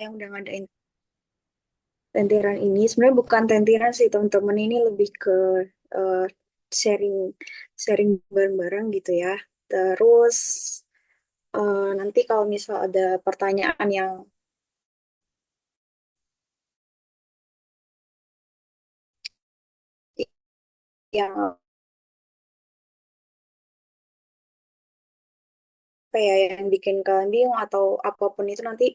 yang udah ngadain tentiran ini. Sebenarnya bukan tentiran sih teman-teman, ini lebih ke eh, sharing sharing bareng-bareng gitu ya. Terus nanti kalau misal ada pertanyaan yang apa ya, yang bikin kalian bingung atau apapun itu nanti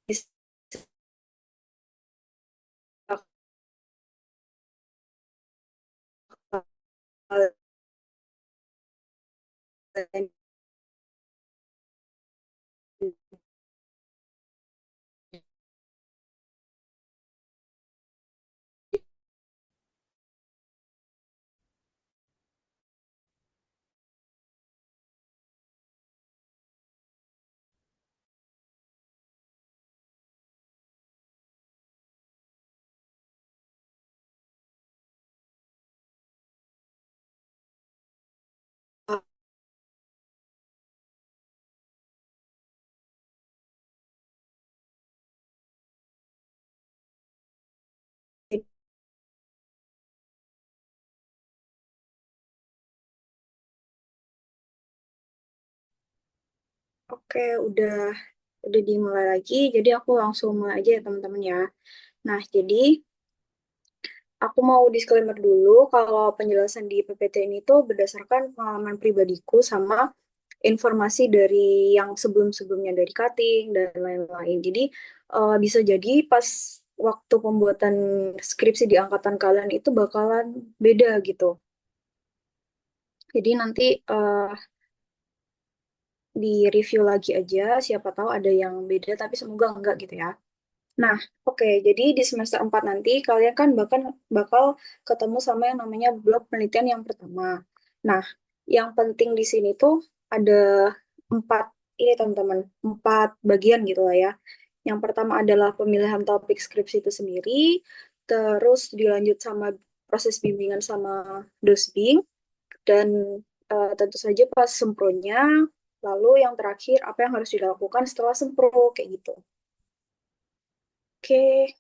bisa kalian. Oke, udah dimulai lagi. Jadi aku langsung mulai aja ya teman-teman ya. Nah, jadi aku mau disclaimer dulu kalau penjelasan di PPT ini tuh berdasarkan pengalaman pribadiku sama informasi dari yang sebelum-sebelumnya dari cutting dan lain-lain. Jadi bisa jadi pas waktu pembuatan skripsi di angkatan kalian itu bakalan beda gitu. Jadi nanti di review lagi aja, siapa tahu ada yang beda tapi semoga enggak gitu ya. Nah, oke, jadi di semester 4 nanti kalian kan bakal ketemu sama yang namanya blok penelitian yang pertama. Nah, yang penting di sini tuh ada empat, ini teman-teman, empat bagian gitu lah ya. Yang pertama adalah pemilihan topik skripsi itu sendiri, terus dilanjut sama proses bimbingan sama dosbing, dan tentu saja pas sempronya, lalu yang terakhir apa yang harus dilakukan setelah sempro, kayak gitu. Oke,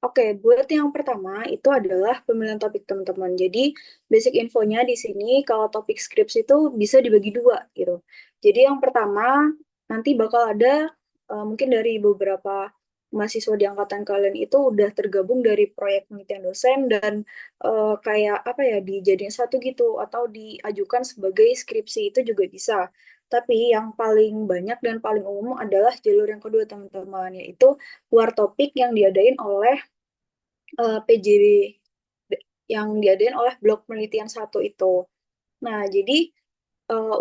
Oke, buat yang pertama itu adalah pemilihan topik teman-teman. Jadi basic infonya di sini kalau topik skripsi itu bisa dibagi dua gitu. Jadi yang pertama nanti bakal ada mungkin dari beberapa mahasiswa di angkatan kalian itu udah tergabung dari proyek penelitian dosen dan kayak apa ya dijadiin satu gitu atau diajukan sebagai skripsi itu juga bisa. Tapi yang paling banyak dan paling umum adalah jalur yang kedua teman-teman, yaitu war topik yang diadain oleh PJB yang diadain oleh blok penelitian satu itu. Nah, jadi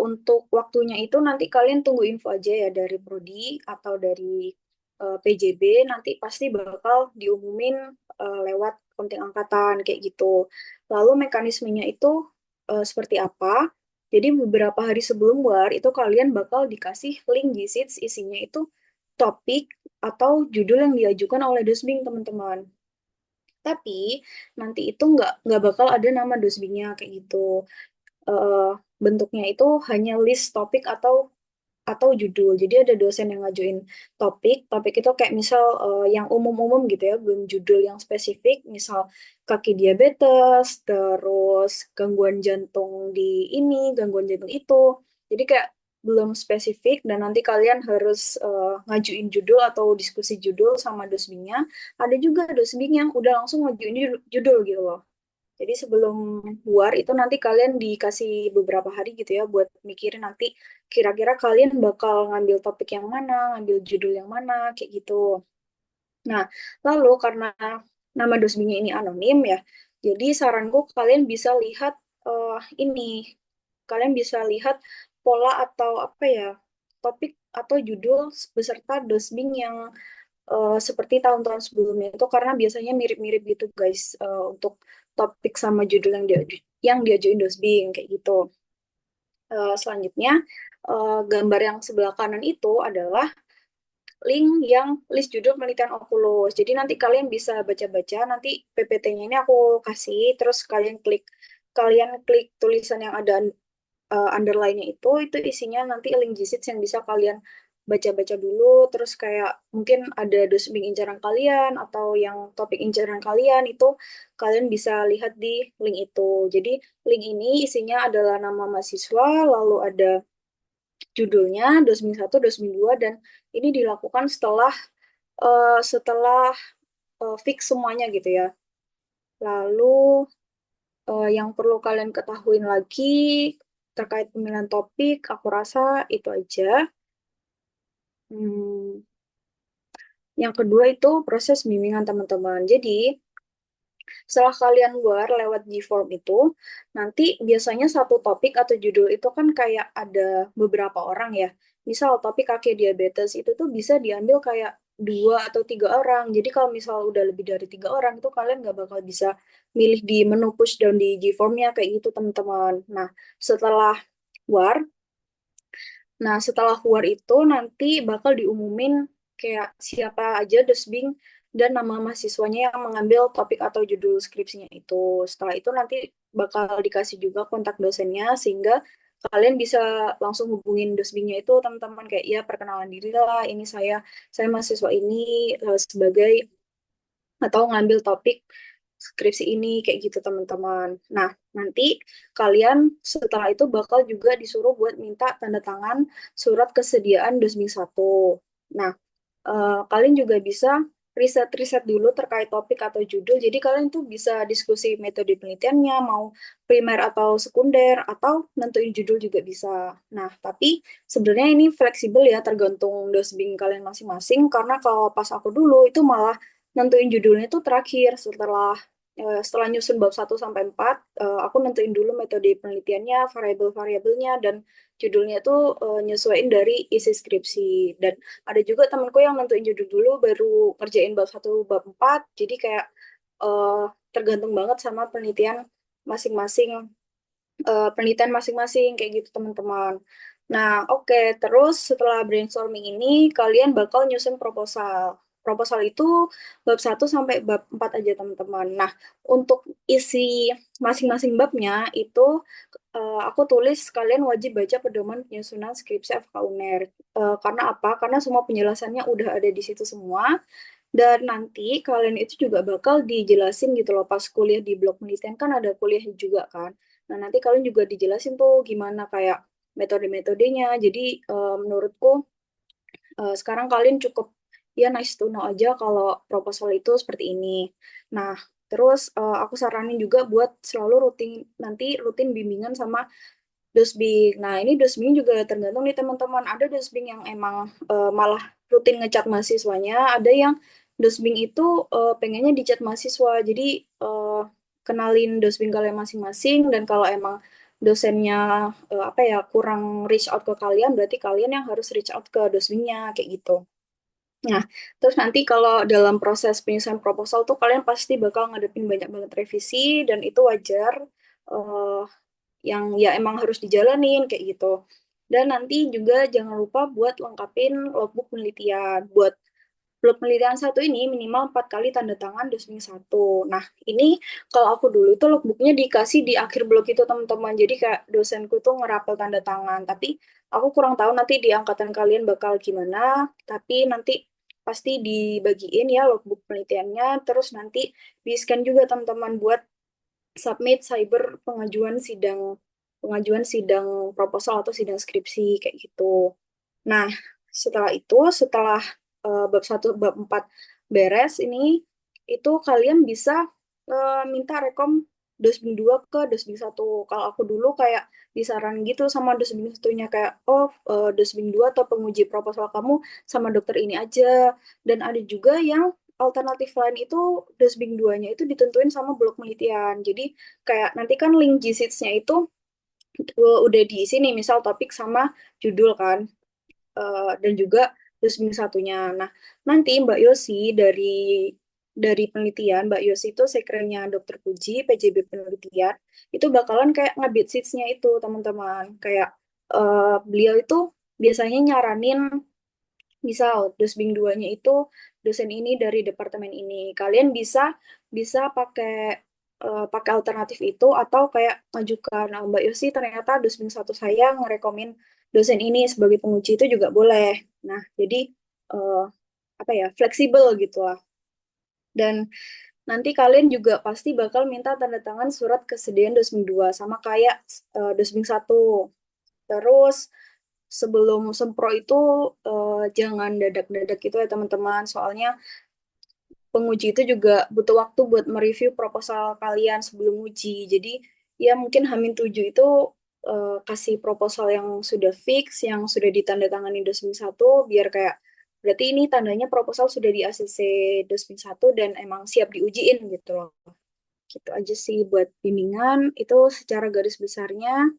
untuk waktunya itu nanti kalian tunggu info aja ya dari Prodi atau dari PJB, nanti pasti bakal diumumin lewat konten angkatan kayak gitu. Lalu mekanismenya itu seperti apa? Jadi beberapa hari sebelum war itu kalian bakal dikasih link di Sheets, isinya itu topik atau judul yang diajukan oleh Dosbing teman-teman. Tapi nanti itu nggak bakal ada nama dosbingnya kayak gitu. Eh, Bentuknya itu hanya list topik atau judul. Jadi ada dosen yang ngajuin topik. Topik itu kayak misal yang umum-umum gitu ya, belum judul yang spesifik. Misal kaki diabetes, terus gangguan jantung di ini, gangguan jantung itu. Jadi kayak belum spesifik dan nanti kalian harus ngajuin judul atau diskusi judul sama dosbingnya. Ada juga dosbing yang udah langsung ngajuin judul gitu loh. Jadi sebelum luar itu nanti kalian dikasih beberapa hari gitu ya buat mikirin nanti kira-kira kalian bakal ngambil topik yang mana, ngambil judul yang mana, kayak gitu. Nah, lalu karena nama dosbingnya ini anonim ya, jadi saranku kalian bisa lihat ini, kalian bisa lihat pola atau apa ya, topik atau judul beserta dosbing yang seperti tahun-tahun sebelumnya itu karena biasanya mirip-mirip gitu guys untuk topik sama judul yang diajuin dosbing kayak gitu. Selanjutnya gambar yang sebelah kanan itu adalah link yang list judul penelitian Oculus. Jadi nanti kalian bisa baca-baca, nanti PPT-nya ini aku kasih, terus kalian klik kalian klik tulisan yang ada underline-nya itu isinya nanti link GSIDS yang bisa kalian baca-baca dulu, terus kayak mungkin ada dosbing incaran kalian atau yang topik incaran kalian itu kalian bisa lihat di link itu. Jadi link ini isinya adalah nama mahasiswa, lalu ada judulnya, dosbing satu, dosbing 2 dan ini dilakukan setelah fix semuanya gitu ya. Lalu yang perlu kalian ketahuin lagi terkait pemilihan topik, aku rasa itu aja. Hmm, yang kedua itu proses bimbingan teman-teman. Jadi, setelah kalian luar lewat G-form itu, nanti biasanya satu topik atau judul itu kan kayak ada beberapa orang ya. Misal topik kaki diabetes itu tuh bisa diambil kayak 2 atau 3 orang. Jadi kalau misal udah lebih dari 3 orang itu kalian nggak bakal bisa milih di menu push down di G-formnya kayak gitu teman-teman. Nah, setelah war setelah war itu nanti bakal diumumin kayak siapa aja desbing dan nama mahasiswanya yang mengambil topik atau judul skripsinya itu. Setelah itu nanti bakal dikasih juga kontak dosennya sehingga kalian bisa langsung hubungin desbingnya itu teman-teman kayak ya perkenalan diri lah ini saya mahasiswa ini sebagai atau ngambil topik skripsi ini kayak gitu teman-teman. Nah, nanti kalian setelah itu bakal juga disuruh buat minta tanda tangan surat kesediaan Dosbing satu. Nah, kalian juga bisa riset-riset dulu terkait topik atau judul. Jadi kalian tuh bisa diskusi metode penelitiannya, mau primer atau sekunder, atau nentuin judul juga bisa. Nah, tapi sebenarnya ini fleksibel ya, tergantung dosbing kalian masing-masing. Karena kalau pas aku dulu itu malah nentuin judulnya tuh terakhir setelah nyusun bab 1 sampai 4, aku nentuin dulu metode penelitiannya, variabel-variabelnya, dan judulnya tuh nyesuaiin dari isi skripsi. Dan ada juga temanku yang nentuin judul dulu baru kerjain bab 1 bab 4 jadi kayak eh, tergantung banget sama penelitian masing-masing kayak gitu teman-teman. Nah, oke, terus setelah brainstorming ini kalian bakal nyusun proposal. Proposal itu bab 1 sampai bab 4 aja teman-teman. Nah, untuk isi masing-masing babnya itu aku tulis kalian wajib baca pedoman penyusunan skripsi FK UNER. Karena apa? Karena semua penjelasannya udah ada di situ semua. Dan nanti kalian itu juga bakal dijelasin gitu loh pas kuliah di blok penelitian kan ada kuliah juga kan. Nah, nanti kalian juga dijelasin tuh gimana kayak metode-metodenya. Jadi menurutku sekarang kalian cukup ya nice to know aja kalau proposal itu seperti ini. Nah, terus aku saranin juga buat selalu rutin bimbingan sama dosbing. Nah, ini dosbing juga tergantung nih teman-teman. Ada dosbing yang emang malah rutin ngecat mahasiswanya, ada yang dosbing itu pengennya dicat mahasiswa. Jadi kenalin dosbing kalian masing-masing dan kalau emang dosennya apa ya kurang reach out ke kalian, berarti kalian yang harus reach out ke dosbingnya kayak gitu. Nah, terus nanti kalau dalam proses penyusunan proposal tuh kalian pasti bakal ngadepin banyak banget revisi dan itu wajar. eh, yang ya emang harus dijalanin kayak gitu. Dan nanti juga jangan lupa buat lengkapin logbook penelitian. Buat blog penelitian satu ini minimal 4 kali tanda tangan dosbing satu. Nah, ini kalau aku dulu itu logbooknya dikasih di akhir blog itu teman-teman. Jadi kayak dosenku tuh ngerapel tanda tangan. Tapi aku kurang tahu nanti di angkatan kalian bakal gimana. Tapi nanti pasti dibagiin ya logbook penelitiannya. Terus nanti di-scan juga teman-teman buat submit cyber pengajuan sidang proposal atau sidang skripsi kayak gitu. Nah, setelah bab 1 bab 4 beres ini itu kalian bisa minta rekom dosbing 2 ke dosbing satu. Kalau aku dulu kayak disaran gitu sama dosbing satunya kayak dosbing 2 atau penguji proposal kamu sama dokter ini aja. Dan ada juga yang alternatif lain itu dosbing 2-nya itu ditentuin sama blok penelitian. Jadi kayak nanti kan link GSIDS-nya itu udah diisi nih misal topik sama judul kan dan juga dosbing satunya. Nah, nanti Mbak Yosi dari penelitian, Mbak Yosi itu sekrennya Dokter Puji, PJB penelitian, itu bakalan kayak ngebit seats-nya itu, teman-teman. Kayak beliau itu biasanya nyaranin, misal dosbing 2-nya itu dosen ini dari departemen ini. Kalian bisa bisa pakai pakai alternatif itu atau kayak ngajukan, Mbak Yosi ternyata dosen satu saya ngerekomen dosen ini sebagai penguji itu juga boleh. Nah, jadi eh, apa ya, fleksibel gitu lah. Dan nanti kalian juga pasti bakal minta tanda tangan surat kesediaan dosmin 2 sama kayak dosmin satu. Terus sebelum sempro itu jangan dadak-dadak gitu ya teman-teman. Soalnya penguji itu juga butuh waktu buat mereview proposal kalian sebelum uji. Jadi ya mungkin Hamin 7 itu kasih proposal yang sudah fix, yang sudah ditandatangani Dosmin satu, biar kayak berarti ini tandanya proposal sudah di ACC Dosmin satu dan emang siap diujiin gitu loh. Gitu aja sih buat bimbingan, itu secara garis besarnya.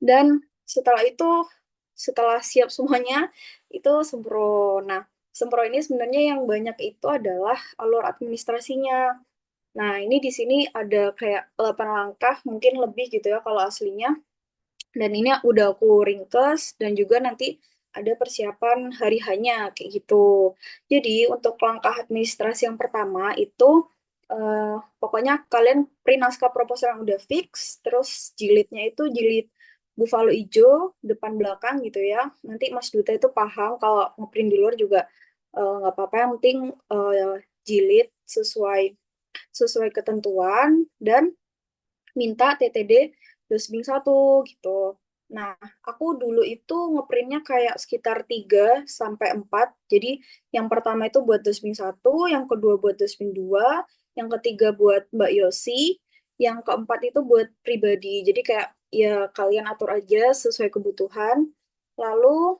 Dan setelah itu, setelah siap semuanya, itu sempro. Nah, sempro ini sebenarnya yang banyak itu adalah alur administrasinya. Nah, ini di sini ada kayak 8 langkah, mungkin lebih gitu ya kalau aslinya. Dan ini udah aku ringkes dan juga nanti ada persiapan hari hanya kayak gitu. Jadi untuk langkah administrasi yang pertama itu eh, pokoknya kalian print naskah proposal yang udah fix, terus jilidnya itu jilid buffalo hijau depan belakang gitu ya. Nanti Mas Duta itu paham kalau ngeprint di luar juga nggak apa-apa, yang penting jilid sesuai sesuai ketentuan dan minta TTD Dosbing satu gitu. Nah, aku dulu itu ngeprintnya kayak sekitar 3 sampai 4. Jadi yang pertama itu buat Dosbing satu, yang kedua buat Dosbing 2, yang ketiga buat Mbak Yosi, yang keempat itu buat pribadi. Jadi kayak ya kalian atur aja sesuai kebutuhan. Lalu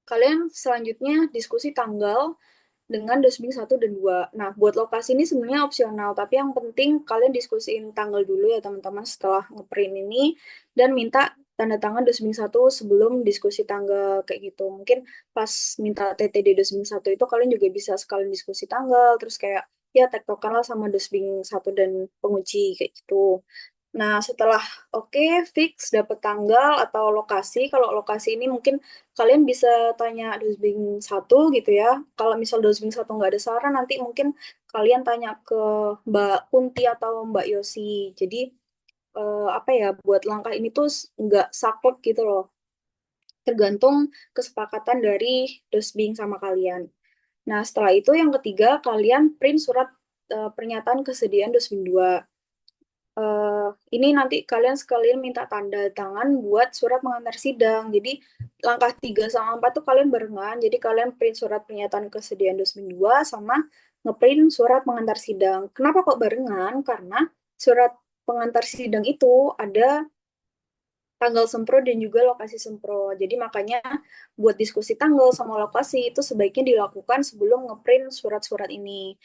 kalian selanjutnya diskusi tanggal dengan Dosbing satu dan 2. Nah, buat lokasi ini sebenarnya opsional, tapi yang penting kalian diskusiin tanggal dulu ya teman-teman setelah ngeprint ini dan minta tanda tangan Dosbing satu sebelum diskusi tanggal kayak gitu. Mungkin pas minta TTD Dosbing satu itu kalian juga bisa sekalian diskusi tanggal, terus kayak ya tektokan lah sama Dosbing satu dan penguji kayak gitu. Nah, setelah oke, fix, dapat tanggal atau lokasi. Kalau lokasi ini mungkin kalian bisa tanya Dosbing satu gitu ya. Kalau misal Dosbing satu nggak ada saran, nanti mungkin kalian tanya ke Mbak Kunti atau Mbak Yosi. Jadi, apa ya, buat langkah ini tuh nggak saklek gitu loh. Tergantung kesepakatan dari Dosbing sama kalian. Nah, setelah itu yang ketiga, kalian print surat pernyataan kesediaan Dosbing 2. eh, ini nanti kalian sekalian minta tanda tangan buat surat pengantar sidang. Jadi langkah 3 sama 4 tuh kalian barengan. Jadi kalian print surat pernyataan kesediaan Dosmin 2 sama ngeprint surat pengantar sidang. Kenapa kok barengan? Karena surat pengantar sidang itu ada tanggal sempro dan juga lokasi sempro. Jadi makanya buat diskusi tanggal sama lokasi itu sebaiknya dilakukan sebelum ngeprint surat-surat ini.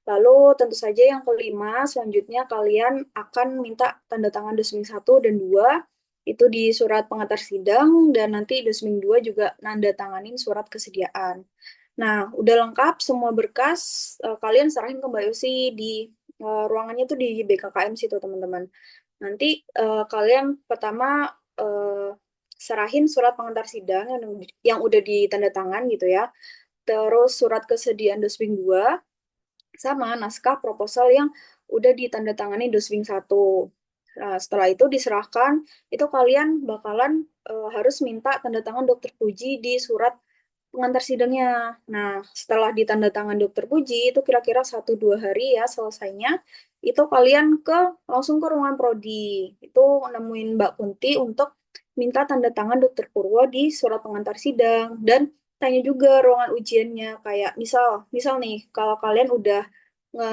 Lalu tentu saja yang kelima, selanjutnya kalian akan minta tanda tangan Dosming satu dan 2 itu di surat pengantar sidang dan nanti Dosming 2 juga nanda tanganin surat kesediaan. Nah, udah lengkap semua berkas, kalian serahin ke Mbak Yosi di ruangannya tuh di BKKM situ, teman-teman. Nanti kalian pertama eh, serahin surat pengantar sidang yang udah ditandatangan gitu ya. Terus surat kesediaan Dosbing 2 sama naskah proposal yang udah ditandatangani Dosbing satu. Nah, setelah itu diserahkan, itu kalian bakalan harus minta tanda tangan dokter Puji di surat pengantar sidangnya. Nah, setelah ditandatangan dokter Puji, itu kira-kira 1-2 hari ya selesainya, itu kalian langsung ke ruangan prodi. Itu nemuin Mbak Kunti untuk minta tanda tangan dokter Purwo di surat pengantar sidang. Dan tanya juga ruangan ujiannya, kayak misal, misal nih, kalau kalian udah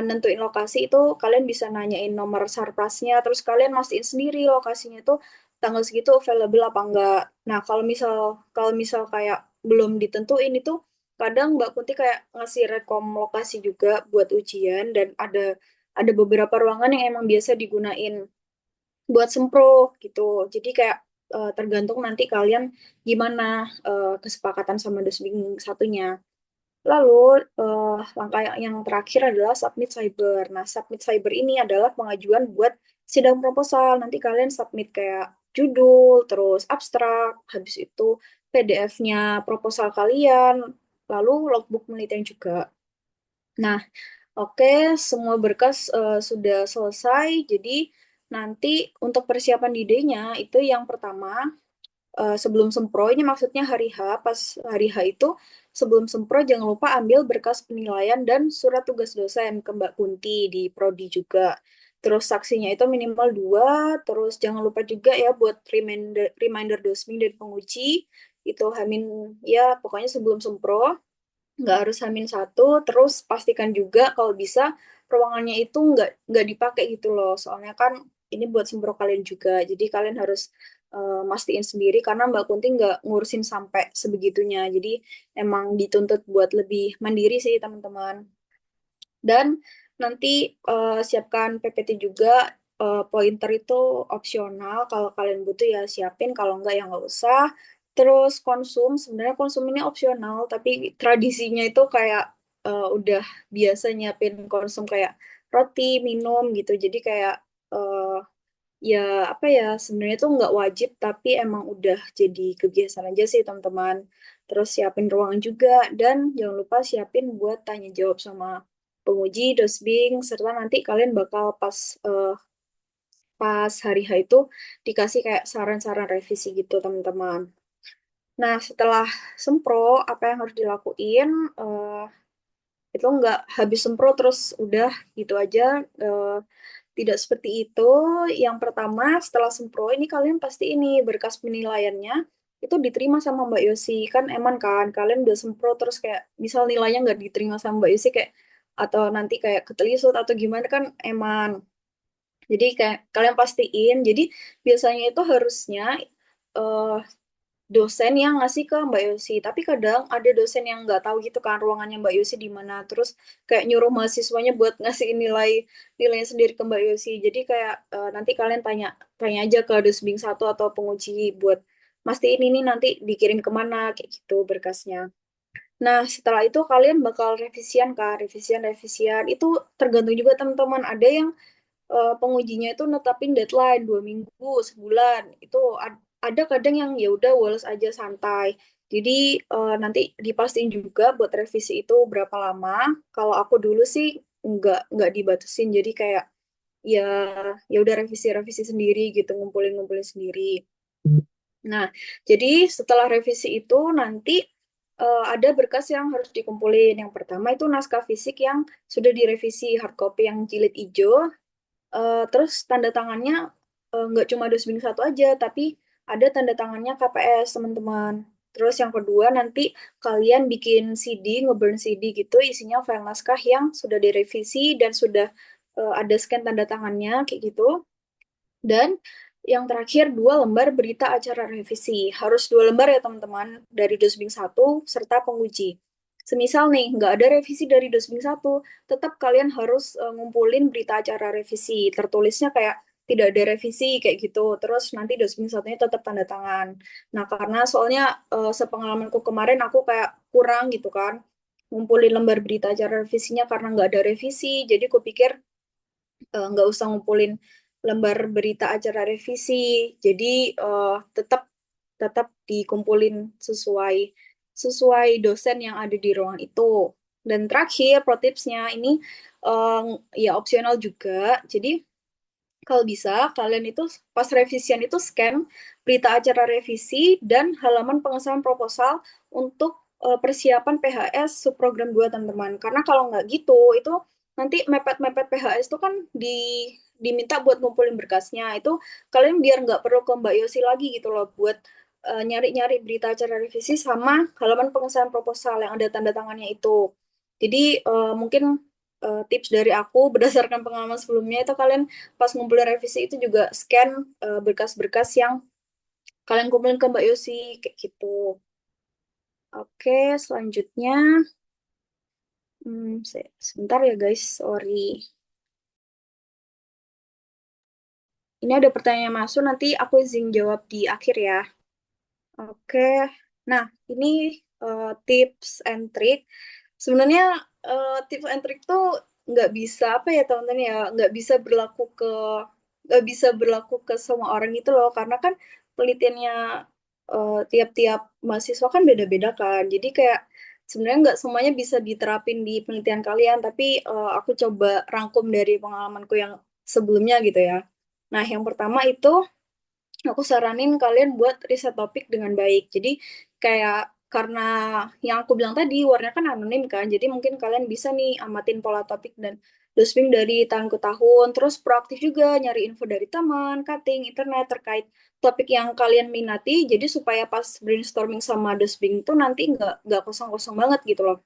nentuin lokasi itu, kalian bisa nanyain nomor sarplasnya, terus kalian mastiin sendiri lokasinya itu tanggal segitu available apa enggak. Nah, kalau misal kayak belum ditentuin itu kadang Mbak Kunti kayak ngasih rekom lokasi juga buat ujian dan ada beberapa ruangan yang emang biasa digunain buat sempro gitu. Jadi kayak tergantung nanti kalian gimana kesepakatan sama Dosbing satunya. Lalu langkah yang terakhir adalah submit cyber. Nah, submit cyber ini adalah pengajuan buat sidang proposal. Nanti kalian submit kayak judul, terus abstrak, habis itu PDF-nya proposal kalian, lalu logbook penelitian juga. Nah, Oke, semua berkas sudah selesai. Jadi nanti untuk persiapan di D-nya itu yang pertama sebelum sempro ini maksudnya hari H. Pas hari H itu sebelum sempro jangan lupa ambil berkas penilaian dan surat tugas dosen ke Mbak Kunti di Prodi juga. Terus saksinya itu minimal dua. Terus jangan lupa juga ya buat reminder reminder dosbing dan penguji itu Hamin ya pokoknya sebelum sempro nggak harus Hamin 1. Terus pastikan juga kalau bisa ruangannya itu nggak dipakai gitu loh, soalnya kan ini buat sempro kalian juga, jadi kalian harus mastiin sendiri karena Mbak Kunti nggak ngurusin sampai sebegitunya, jadi emang dituntut buat lebih mandiri sih teman-teman. Dan nanti siapkan PPT juga. Pointer itu opsional. Kalau kalian butuh ya siapin. Kalau enggak ya nggak usah. Terus konsum. Sebenarnya konsum ini opsional. Tapi tradisinya itu kayak udah biasa nyiapin konsum kayak roti, minum gitu. Jadi kayak eh, ya apa ya sebenarnya tuh nggak wajib. Tapi emang udah jadi kebiasaan aja sih teman-teman. Terus siapin ruangan juga. Dan jangan lupa siapin buat tanya jawab sama penguji, dosbing, serta nanti kalian bakal pas hari H itu dikasih kayak saran-saran revisi gitu teman-teman. Nah setelah sempro apa yang harus dilakuin? Eh, itu nggak habis sempro terus udah gitu aja. Eh, tidak seperti itu. Yang pertama setelah sempro ini kalian pasti ini berkas penilaiannya itu diterima sama Mbak Yosi. Kan eman kan kalian udah sempro terus kayak misal nilainya nggak diterima sama Mbak Yosi kayak atau nanti kayak ketelisut atau gimana kan eman. Jadi kayak kalian pastiin. Jadi biasanya itu harusnya eh, dosen yang ngasih ke Mbak Yosi. Tapi kadang ada dosen yang nggak tahu gitu kan ruangannya Mbak Yosi di mana. Terus kayak nyuruh mahasiswanya buat ngasih nilainya sendiri ke Mbak Yosi. Jadi kayak nanti kalian tanya tanya aja ke Dosbing 1 atau penguji buat mastiin ini nanti dikirim kemana kayak gitu berkasnya. Nah, setelah itu kalian bakal revisian kan, revisian itu tergantung juga teman-teman. Ada yang pengujinya itu netapin deadline 2 minggu, sebulan. Itu ada kadang yang ya udah woles aja santai. Jadi nanti dipastiin juga buat revisi itu berapa lama. Kalau aku dulu sih nggak dibatasin. Jadi kayak ya ya udah revisi-revisi sendiri gitu, ngumpulin-ngumpulin sendiri. Nah, jadi setelah revisi itu nanti ada berkas yang harus dikumpulin. Yang pertama itu naskah fisik yang sudah direvisi hard copy yang jilid hijau. Terus tanda tangannya nggak cuma Dosbing 1 aja, tapi ada tanda tangannya KPS, teman-teman. Terus yang kedua nanti kalian bikin CD, ngeburn CD gitu, isinya file naskah yang sudah direvisi dan sudah ada scan tanda tangannya, kayak gitu. Dan yang terakhir 2 lembar berita acara revisi. Harus 2 lembar ya teman-teman, dari Dosbing 1 serta penguji. Semisal nih, nggak ada revisi dari Dosbing 1, tetap kalian harus ngumpulin berita acara revisi. Tertulisnya kayak tidak ada revisi kayak gitu. Terus nanti Dosbing 1-nya tetap tanda tangan. Nah, karena soalnya sepengalamanku kemarin aku kayak kurang gitu kan. Ngumpulin lembar berita acara revisinya karena nggak ada revisi. Jadi aku pikir nggak usah ngumpulin lembar berita acara revisi. Jadi tetap tetap dikumpulin sesuai sesuai dosen yang ada di ruangan itu. Dan terakhir, pro tipsnya ini eh, ya opsional juga. Jadi kalau bisa kalian itu pas revisian itu scan berita acara revisi dan halaman pengesahan proposal untuk persiapan PHS subprogram 2 teman-teman. Karena kalau nggak gitu itu nanti mepet-mepet PHS itu kan diminta buat ngumpulin berkasnya. Itu kalian biar nggak perlu ke Mbak Yosi lagi gitu loh buat nyari-nyari berita acara revisi sama halaman pengesahan proposal yang ada tanda tangannya itu. Jadi mungkin tips dari aku berdasarkan pengalaman sebelumnya itu kalian pas ngumpulin revisi itu juga scan berkas-berkas yang kalian kumpulin ke Mbak Yosi kayak gitu. Oke, selanjutnya sebentar ya guys, sorry. Ini ada pertanyaan yang masuk, nanti aku izin jawab di akhir ya. Oke, nah ini tips and trick. Sebenarnya tips and trick tuh nggak bisa apa ya teman-teman ya, nggak bisa berlaku ke semua orang gitu loh, karena kan penelitiannya tiap-tiap mahasiswa kan beda-beda kan. Jadi kayak sebenarnya nggak semuanya bisa diterapin di penelitian kalian, tapi aku coba rangkum dari pengalamanku yang sebelumnya gitu ya. Nah, yang pertama itu aku saranin kalian buat riset topik dengan baik. Jadi kayak karena yang aku bilang tadi warnanya kan anonim kan, jadi mungkin kalian bisa nih amatin pola topik dan dosbing dari tahun ke tahun, terus proaktif juga nyari info dari teman, cutting, internet terkait topik yang kalian minati, jadi supaya pas brainstorming sama dosbing itu nanti nggak kosong-kosong banget gitu loh.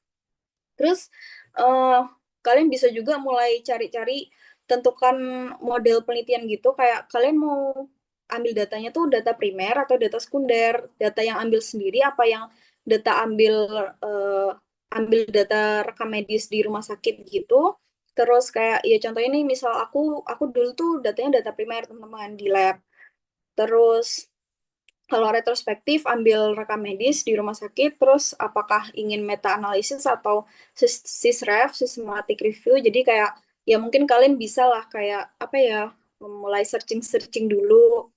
Terus eh kalian bisa juga mulai cari-cari tentukan model penelitian gitu kayak kalian mau ambil datanya tuh data primer atau data sekunder, data yang ambil sendiri apa yang data eh, ambil data rekam medis di rumah sakit gitu. Terus kayak ya contohnya ini misal aku dulu tuh datanya data primer teman-teman di lab. Terus kalau retrospektif, ambil rekam medis di rumah sakit, terus apakah ingin meta-analisis atau sysref, systematic review. Jadi kayak, ya mungkin kalian bisa lah kayak, apa ya, mulai searching-searching dulu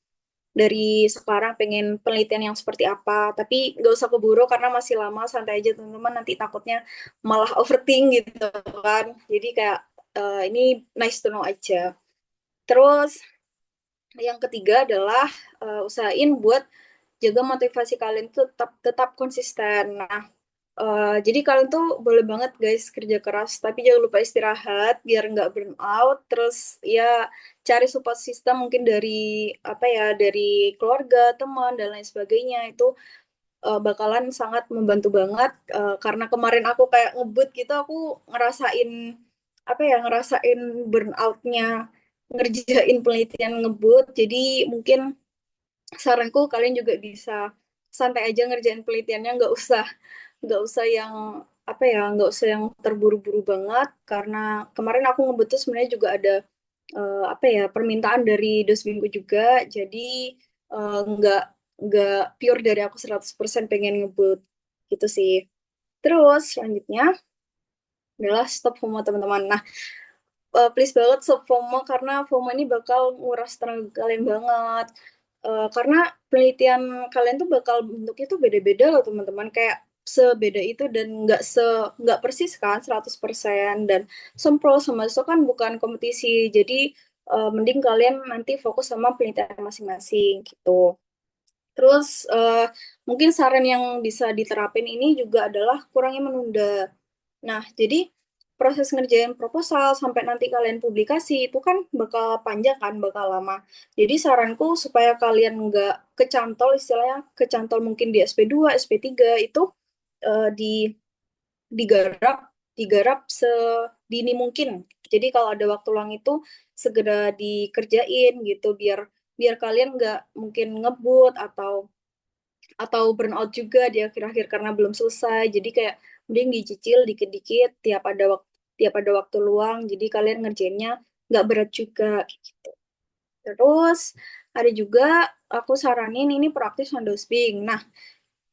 dari sekarang pengen penelitian yang seperti apa. Tapi nggak usah keburu karena masih lama, santai aja teman-teman, nanti takutnya malah overthink gitu kan. Jadi kayak, ini nice to know aja. Terus yang ketiga adalah usahain buat jaga motivasi kalian tuh tetap tetap konsisten. Nah, jadi kalian tuh boleh banget guys kerja keras, tapi jangan lupa istirahat biar nggak burn out. Terus ya cari support system mungkin dari apa ya dari keluarga, teman dan lain sebagainya itu bakalan sangat membantu banget. Karena kemarin aku kayak ngebut gitu, aku ngerasain apa ya ngerasain burnoutnya ngerjain penelitian ngebut. Jadi mungkin saranku kalian juga bisa santai aja ngerjain penelitiannya, nggak usah yang apa ya nggak usah yang terburu-buru banget karena kemarin aku ngebetul sebenarnya juga ada apa ya permintaan dari dosbingku juga, jadi nggak pure dari aku 100% pengen ngebut gitu sih. Terus selanjutnya adalah stop FOMO teman-teman. Nah, please banget stop FOMO karena FOMO ini bakal nguras tenaga kalian banget. Karena penelitian kalian tuh bakal bentuknya tuh beda-beda loh teman-teman. Kayak sebeda itu dan nggak persis kan 100% dan sempro sama itu kan bukan kompetisi. Jadi mending kalian nanti fokus sama penelitian masing-masing gitu. Terus mungkin saran yang bisa diterapin ini juga adalah kurangnya menunda. Nah, jadi proses ngerjain proposal sampai nanti kalian publikasi itu kan bakal panjang kan, bakal lama. Jadi saranku supaya kalian nggak kecantol, istilahnya kecantol mungkin di SP2, SP3 itu eh, di digarap digarap sedini mungkin. Jadi kalau ada waktu luang itu segera dikerjain gitu biar biar kalian nggak mungkin ngebut atau burnout juga di akhir-akhir karena belum selesai. Jadi kayak mending dicicil dikit-dikit tiap ada waktu luang. Jadi kalian ngerjainnya nggak berat juga gitu. Terus ada juga aku saranin ini proaktif sama dosbing. Nah,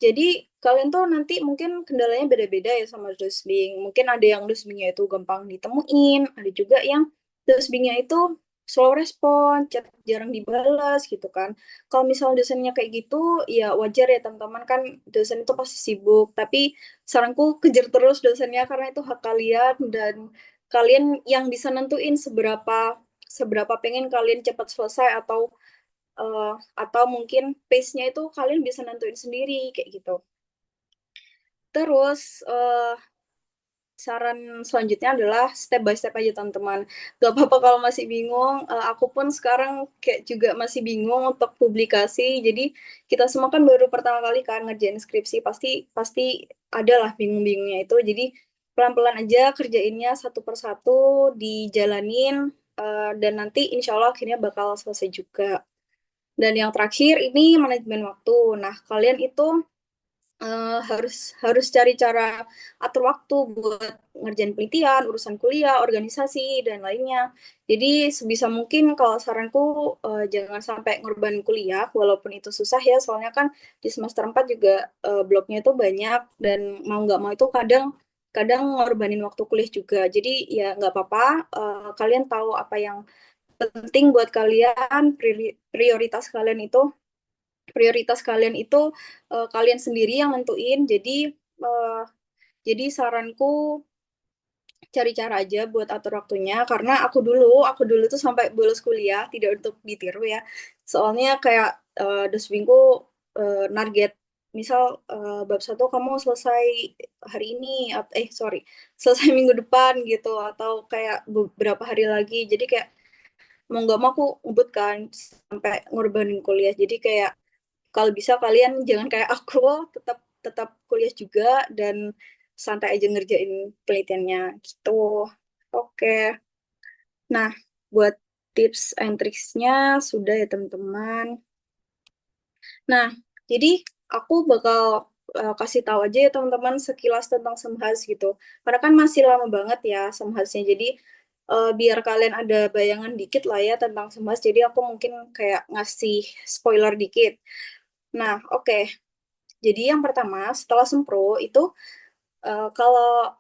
jadi kalian tuh nanti mungkin kendalanya beda-beda ya sama dosbing. Mungkin ada yang dosbingnya itu gampang ditemuin, ada juga yang dosbingnya itu slow respon, chat jarang dibalas gitu kan. Kalau misalnya dosennya kayak gitu, ya wajar ya teman-teman kan dosen itu pasti sibuk. Tapi saranku kejar terus dosennya karena itu hak kalian dan kalian yang bisa nentuin seberapa seberapa pengen kalian cepat selesai eh, atau mungkin pace-nya itu kalian bisa nentuin sendiri kayak gitu. Terus saran selanjutnya adalah step by step aja teman-teman. Gak apa-apa kalau masih bingung. Aku pun sekarang kayak juga masih bingung untuk publikasi. Jadi kita semua kan baru pertama kali kan ngerjain skripsi, pasti pasti ada lah bingung-bingungnya itu. Jadi pelan-pelan aja kerjainnya satu persatu, dijalanin dan nanti insya Allah akhirnya bakal selesai juga. Dan yang terakhir ini manajemen waktu. Nah, kalian itu harus harus cari cara atur waktu buat ngerjain penelitian, urusan kuliah, organisasi dan lainnya. Jadi sebisa mungkin kalau saranku jangan sampai ngorbanin kuliah walaupun itu susah ya soalnya kan di semester 4 juga bloknya itu banyak dan mau nggak mau itu kadang kadang ngorbanin waktu kuliah juga. Jadi ya nggak apa-apa, kalian tahu apa yang penting buat kalian, prioritas kalian itu kalian sendiri yang nentuin. Jadi Jadi saranku cari cara aja buat atur waktunya karena aku dulu tuh sampai bolos kuliah tidak untuk ditiru ya. Soalnya kayak dosbingku target misal bab satu kamu selesai hari ini sorry selesai minggu depan gitu atau kayak beberapa hari lagi. Jadi kayak mau nggak mau aku ngebut kan sampai ngorbanin kuliah. Jadi kayak kalau bisa kalian jangan kayak aku, tetap tetap kuliah juga dan santai aja ngerjain penelitiannya gitu. Oke. Nah, buat tips and tricksnya sudah ya teman-teman. Nah, jadi aku bakal kasih tahu aja ya teman-teman sekilas tentang Semhas gitu. Karena kan masih lama banget ya Semhasnya. Jadi biar kalian ada bayangan dikit lah ya tentang Semhas. Jadi aku mungkin kayak ngasih spoiler dikit. Nah, oke. Jadi yang pertama setelah sempro itu kalau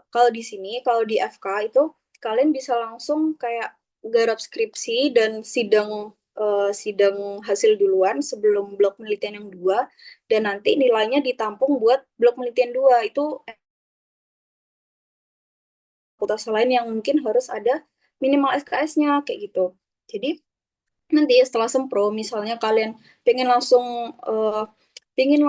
kalau di sini kalau di FK itu kalian bisa langsung kayak garap skripsi dan sidang hasil duluan sebelum blok penelitian yang dua dan nanti nilainya ditampung buat blok penelitian dua itu fakultas lain yang mungkin harus ada minimal SKS-nya kayak gitu. Jadi nanti setelah sempro misalnya kalian pengen langsung eh, pengen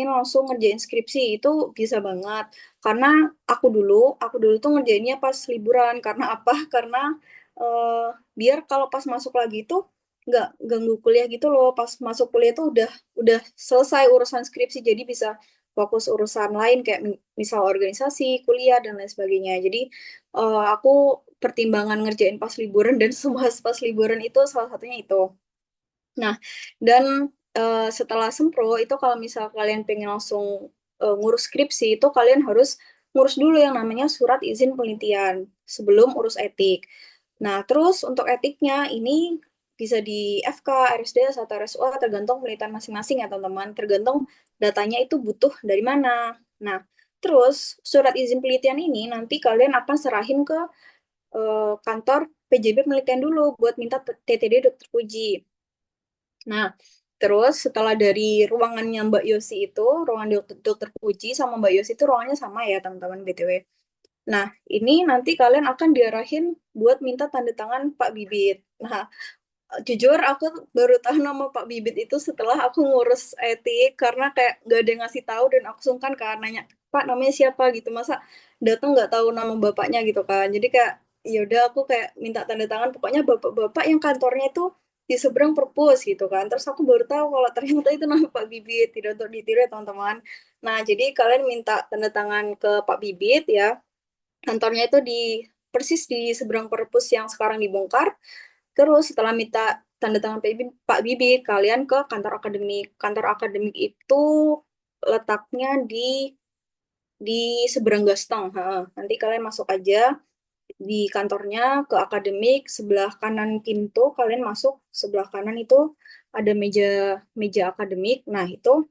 langsung ngerjain skripsi itu bisa banget karena aku dulu tuh ngerjainnya pas liburan karena apa karena eh, biar kalau pas masuk lagi tuh nggak ganggu kuliah gitu loh pas masuk kuliah tuh udah selesai urusan skripsi jadi bisa fokus urusan lain kayak misal organisasi kuliah dan lain sebagainya jadi aku pertimbangan ngerjain pas liburan dan semua pas liburan itu salah satunya itu. Nah, dan setelah sempro itu kalau misal kalian pengen langsung ngurus skripsi itu kalian harus ngurus dulu yang namanya surat izin penelitian sebelum urus etik. Nah, terus untuk etiknya ini bisa di FK, RSD, atau RSU tergantung penelitian masing-masing ya teman-teman. Tergantung datanya itu butuh dari mana. Nah, terus surat izin penelitian ini nanti kalian akan serahin ke kantor PJB penelitian dulu buat minta TTD dokter uji. Nah, terus setelah dari ruangannya Mbak Yosi itu, ruangan dokter Puji sama Mbak Yosi itu ruangannya sama ya teman-teman BTW. Nah, ini nanti kalian akan diarahin buat minta tanda tangan Pak Bibit. Nah, jujur aku baru tahu nama Pak Bibit itu setelah aku ngurus etik karena kayak gak ada yang ngasih tahu dan aku sungkan kan nanya Pak namanya siapa gitu masa datang nggak tahu nama bapaknya gitu kan jadi kayak ya udah aku kayak minta tanda tangan pokoknya bapak-bapak yang kantornya itu di seberang perpus gitu kan terus aku baru tahu kalau ternyata itu nama Pak Bibit tidak untuk ditiru ya teman-teman nah jadi kalian minta tanda tangan ke Pak Bibit ya kantornya itu di persis di seberang perpus yang sekarang dibongkar. Terus setelah minta tanda tangan Pak Bibi, kalian ke kantor akademik. Kantor akademik itu letaknya di seberang Gastang. Ha. Nanti kalian masuk aja di kantornya ke akademik, sebelah kanan pintu kalian masuk, sebelah kanan itu ada meja meja akademik. Nah, itu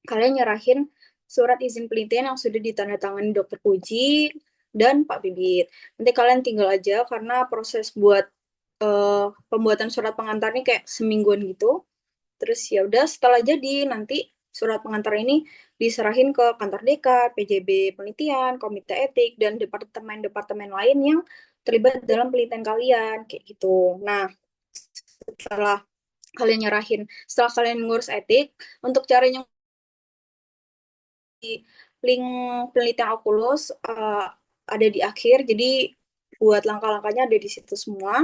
kalian nyerahin surat izin penelitian yang sudah ditandatangani Dokter Puji dan Pak Bibit. Nanti kalian tinggal aja karena proses buat pembuatan surat pengantar ini kayak semingguan gitu. Terus ya udah setelah jadi nanti surat pengantar ini diserahin ke kantor dekan, PJB penelitian, komite etik dan departemen-departemen lain yang terlibat dalam penelitian kalian kayak gitu. Nah, setelah setelah kalian ngurus etik, untuk caranya di link penelitian Oculus ada di akhir. Jadi buat langkah-langkahnya ada di situ semua.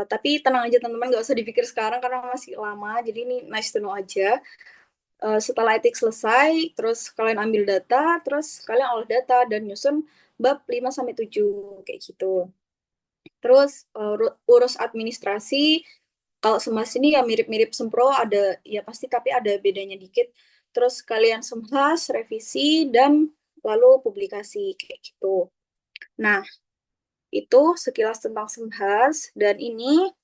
Tapi tenang aja teman-teman, nggak usah dipikir sekarang karena masih lama. Jadi ini nice to know aja. Setelah etik selesai, terus kalian ambil data, terus kalian olah data dan nyusun bab 5 sampai 7 kayak gitu. Terus urus administrasi, kalau semas ini ya mirip-mirip sempro, ada ya pasti tapi ada bedanya dikit. Terus kalian semas, revisi, dan lalu publikasi kayak gitu. Nah, itu sekilas tentang Semhas dan ini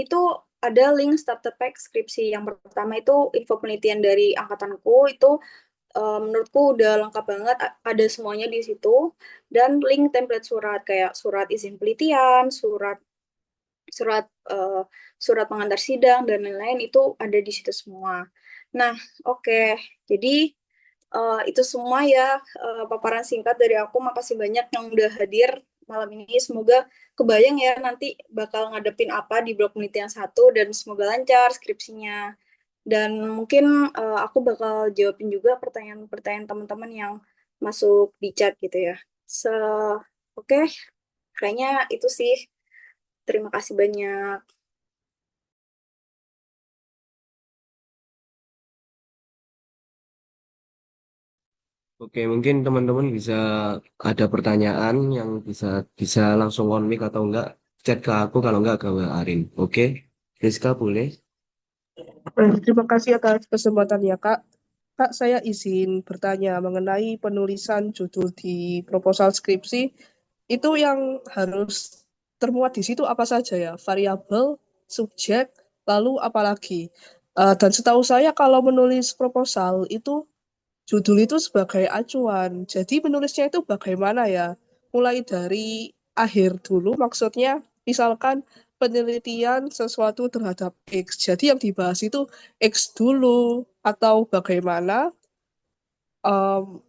tuh ada link starter pack skripsi. Yang pertama itu info penelitian dari angkatanku itu menurutku udah lengkap banget, ada semuanya di situ. Dan link template surat kayak surat izin penelitian, surat eh, surat pengantar sidang dan lain-lain itu ada di situ semua. Nah, oke. Jadi Itu semua ya paparan singkat dari aku. Makasih banyak yang udah hadir malam ini. Semoga kebayang ya nanti bakal ngadepin apa di blog penelitian satu dan semoga lancar skripsinya. Dan mungkin aku bakal jawabin juga pertanyaan-pertanyaan teman-teman yang masuk di chat gitu ya. So, oke, kayaknya itu sih. Terima kasih banyak. Oke, mungkin teman-teman bisa ada pertanyaan yang bisa bisa langsung on mic atau enggak chat ke aku kalau enggak ke Mbak Arin. Oke, Rizka boleh? Terima kasih atas kesempatannya, Kak. Kak, saya izin bertanya mengenai penulisan judul di proposal skripsi. Itu yang harus termuat di situ apa saja ya? Variabel, subjek, lalu apalagi? Dan setahu saya kalau menulis proposal itu judul itu sebagai acuan. Jadi menulisnya itu bagaimana ya? Mulai dari akhir dulu, maksudnya misalkan penelitian sesuatu terhadap X. Jadi yang dibahas itu X dulu atau bagaimana? Em,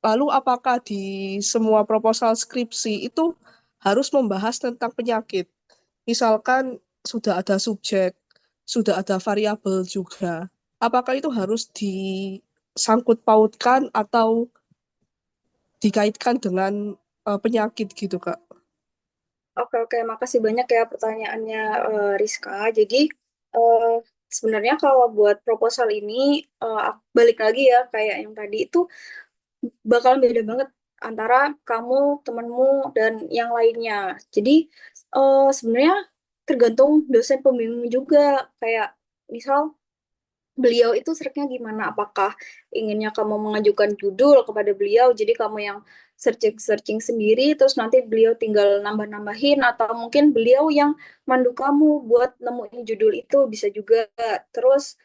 Lalu apakah di semua proposal skripsi itu harus membahas tentang penyakit? Misalkan sudah ada subjek, sudah ada variabel juga. Apakah itu harus disangkut pautkan atau dikaitkan dengan penyakit gitu, Kak? Oke, oke, makasih banyak ya pertanyaannya Rizka. Jadi eh, sebenarnya kalau buat proposal ini balik lagi ya kayak yang tadi itu bakal beda banget antara kamu, temenmu, dan yang lainnya. Jadi sebenarnya tergantung dosen pembimbing juga. Kayak misal beliau itu seretnya gimana? Apakah inginnya kamu mengajukan judul kepada beliau, jadi kamu yang searching-searching sendiri, terus nanti beliau tinggal nambah-nambahin, atau mungkin beliau yang mandu kamu buat nemuin judul itu bisa juga. Terus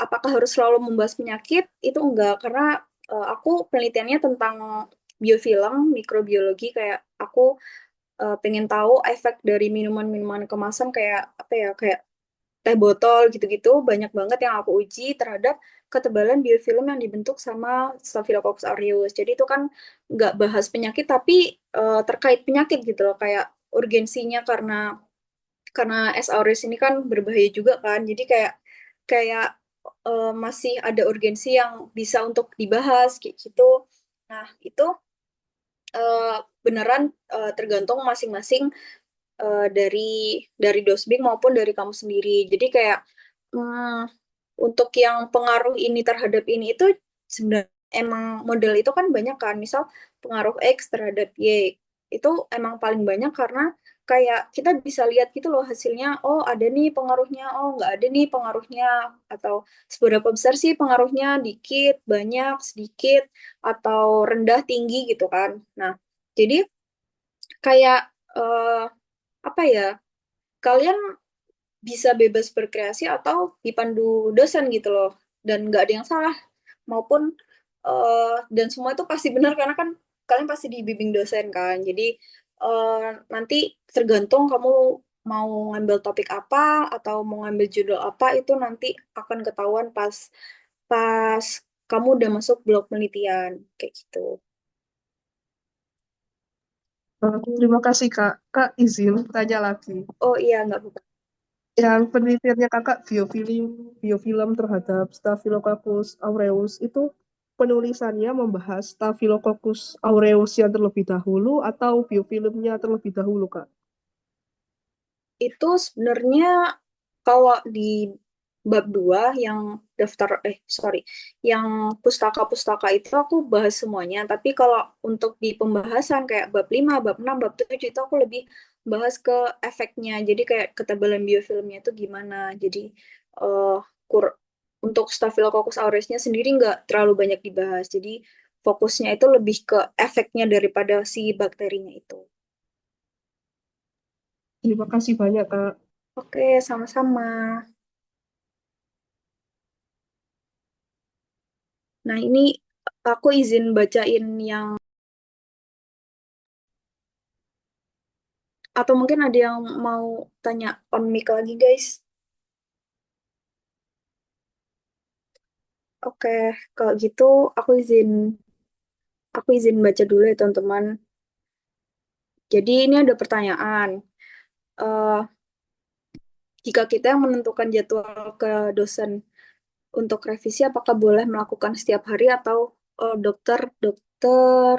apakah harus selalu membahas penyakit? Itu enggak, karena aku penelitiannya tentang biofilm, mikrobiologi, kayak aku pengen tahu efek dari minuman-minuman kemasan kayak apa ya, kayak teh botol gitu-gitu banyak banget yang aku uji terhadap ketebalan biofilm yang dibentuk sama Staphylococcus aureus. Jadi itu kan nggak bahas penyakit tapi terkait penyakit gitu loh kayak urgensinya karena S. aureus ini kan berbahaya juga kan. Jadi kayak kayak masih ada urgensi yang bisa untuk dibahas kayak gitu. Nah, itu eh, beneran tergantung masing-masing dari dosbing maupun dari kamu sendiri. Jadi kayak hmm, untuk yang pengaruh ini terhadap ini itu sebenarnya emang model itu kan banyak kan. Misal pengaruh X terhadap Y itu emang paling banyak karena kayak kita bisa lihat gitu loh hasilnya. Oh ada nih pengaruhnya, oh nggak ada nih pengaruhnya. Atau seberapa besar sih pengaruhnya, dikit, banyak, sedikit, atau rendah, tinggi gitu kan. Nah, jadi kayak eh, apa ya, kalian bisa bebas berkreasi atau dipandu dosen gitu loh dan nggak ada yang salah maupun dan semua itu pasti benar karena kan kalian pasti dibimbing dosen kan jadi eh, nanti tergantung kamu mau ngambil topik apa atau mau ngambil judul apa itu nanti akan ketahuan pas pas kamu udah masuk blok penelitian kayak gitu. Terima kasih, Kak. Kak, izin tanya lagi. Oh iya nggak apa-apa. Yang penelitiannya Kakak biofilm terhadap Staphylococcus aureus itu penulisannya membahas Staphylococcus aureus yang terlebih dahulu atau biofilmnya terlebih dahulu, Kak? Itu sebenarnya kalau di bab 2 yang daftar sorry yang pustaka-pustaka itu aku bahas semuanya tapi kalau untuk di pembahasan kayak bab 5 bab 6 bab 7 itu aku lebih bahas ke efeknya jadi kayak ketebalan biofilmnya itu gimana jadi eh kur untuk Staphylococcus aureusnya sendiri nggak terlalu banyak dibahas jadi fokusnya itu lebih ke efeknya daripada si bakterinya itu. Terima kasih banyak, Kak. Oke, sama-sama. Nah, ini aku izin bacain yang, atau mungkin ada yang mau tanya on mic lagi, guys. Oke, kalau gitu aku izin baca dulu ya teman-teman. Jadi ini ada pertanyaan. Eh, Jika kita yang menentukan jadwal ke dosen untuk revisi, apakah boleh melakukan setiap hari atau dokter dokter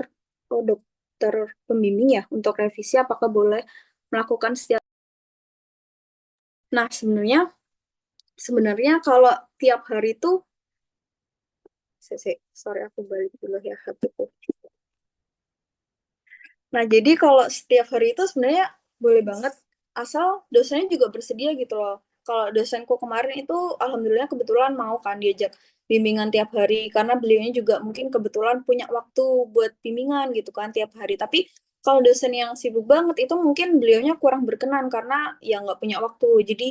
dokter pembimbing ya untuk revisi apakah boleh melakukan setiap. Nah, sebenarnya sebenarnya kalau tiap hari itu sorry aku balik dulu ya HP-ku. Nah, jadi kalau setiap hari itu sebenarnya boleh banget asal dosennya juga bersedia gitu loh. Kalau dosenku kemarin itu alhamdulillah kebetulan mau kan diajak bimbingan tiap hari karena beliaunya juga mungkin kebetulan punya waktu buat bimbingan gitu kan tiap hari. Tapi kalau dosen yang sibuk banget itu mungkin beliaunya kurang berkenan karena ya nggak punya waktu. Jadi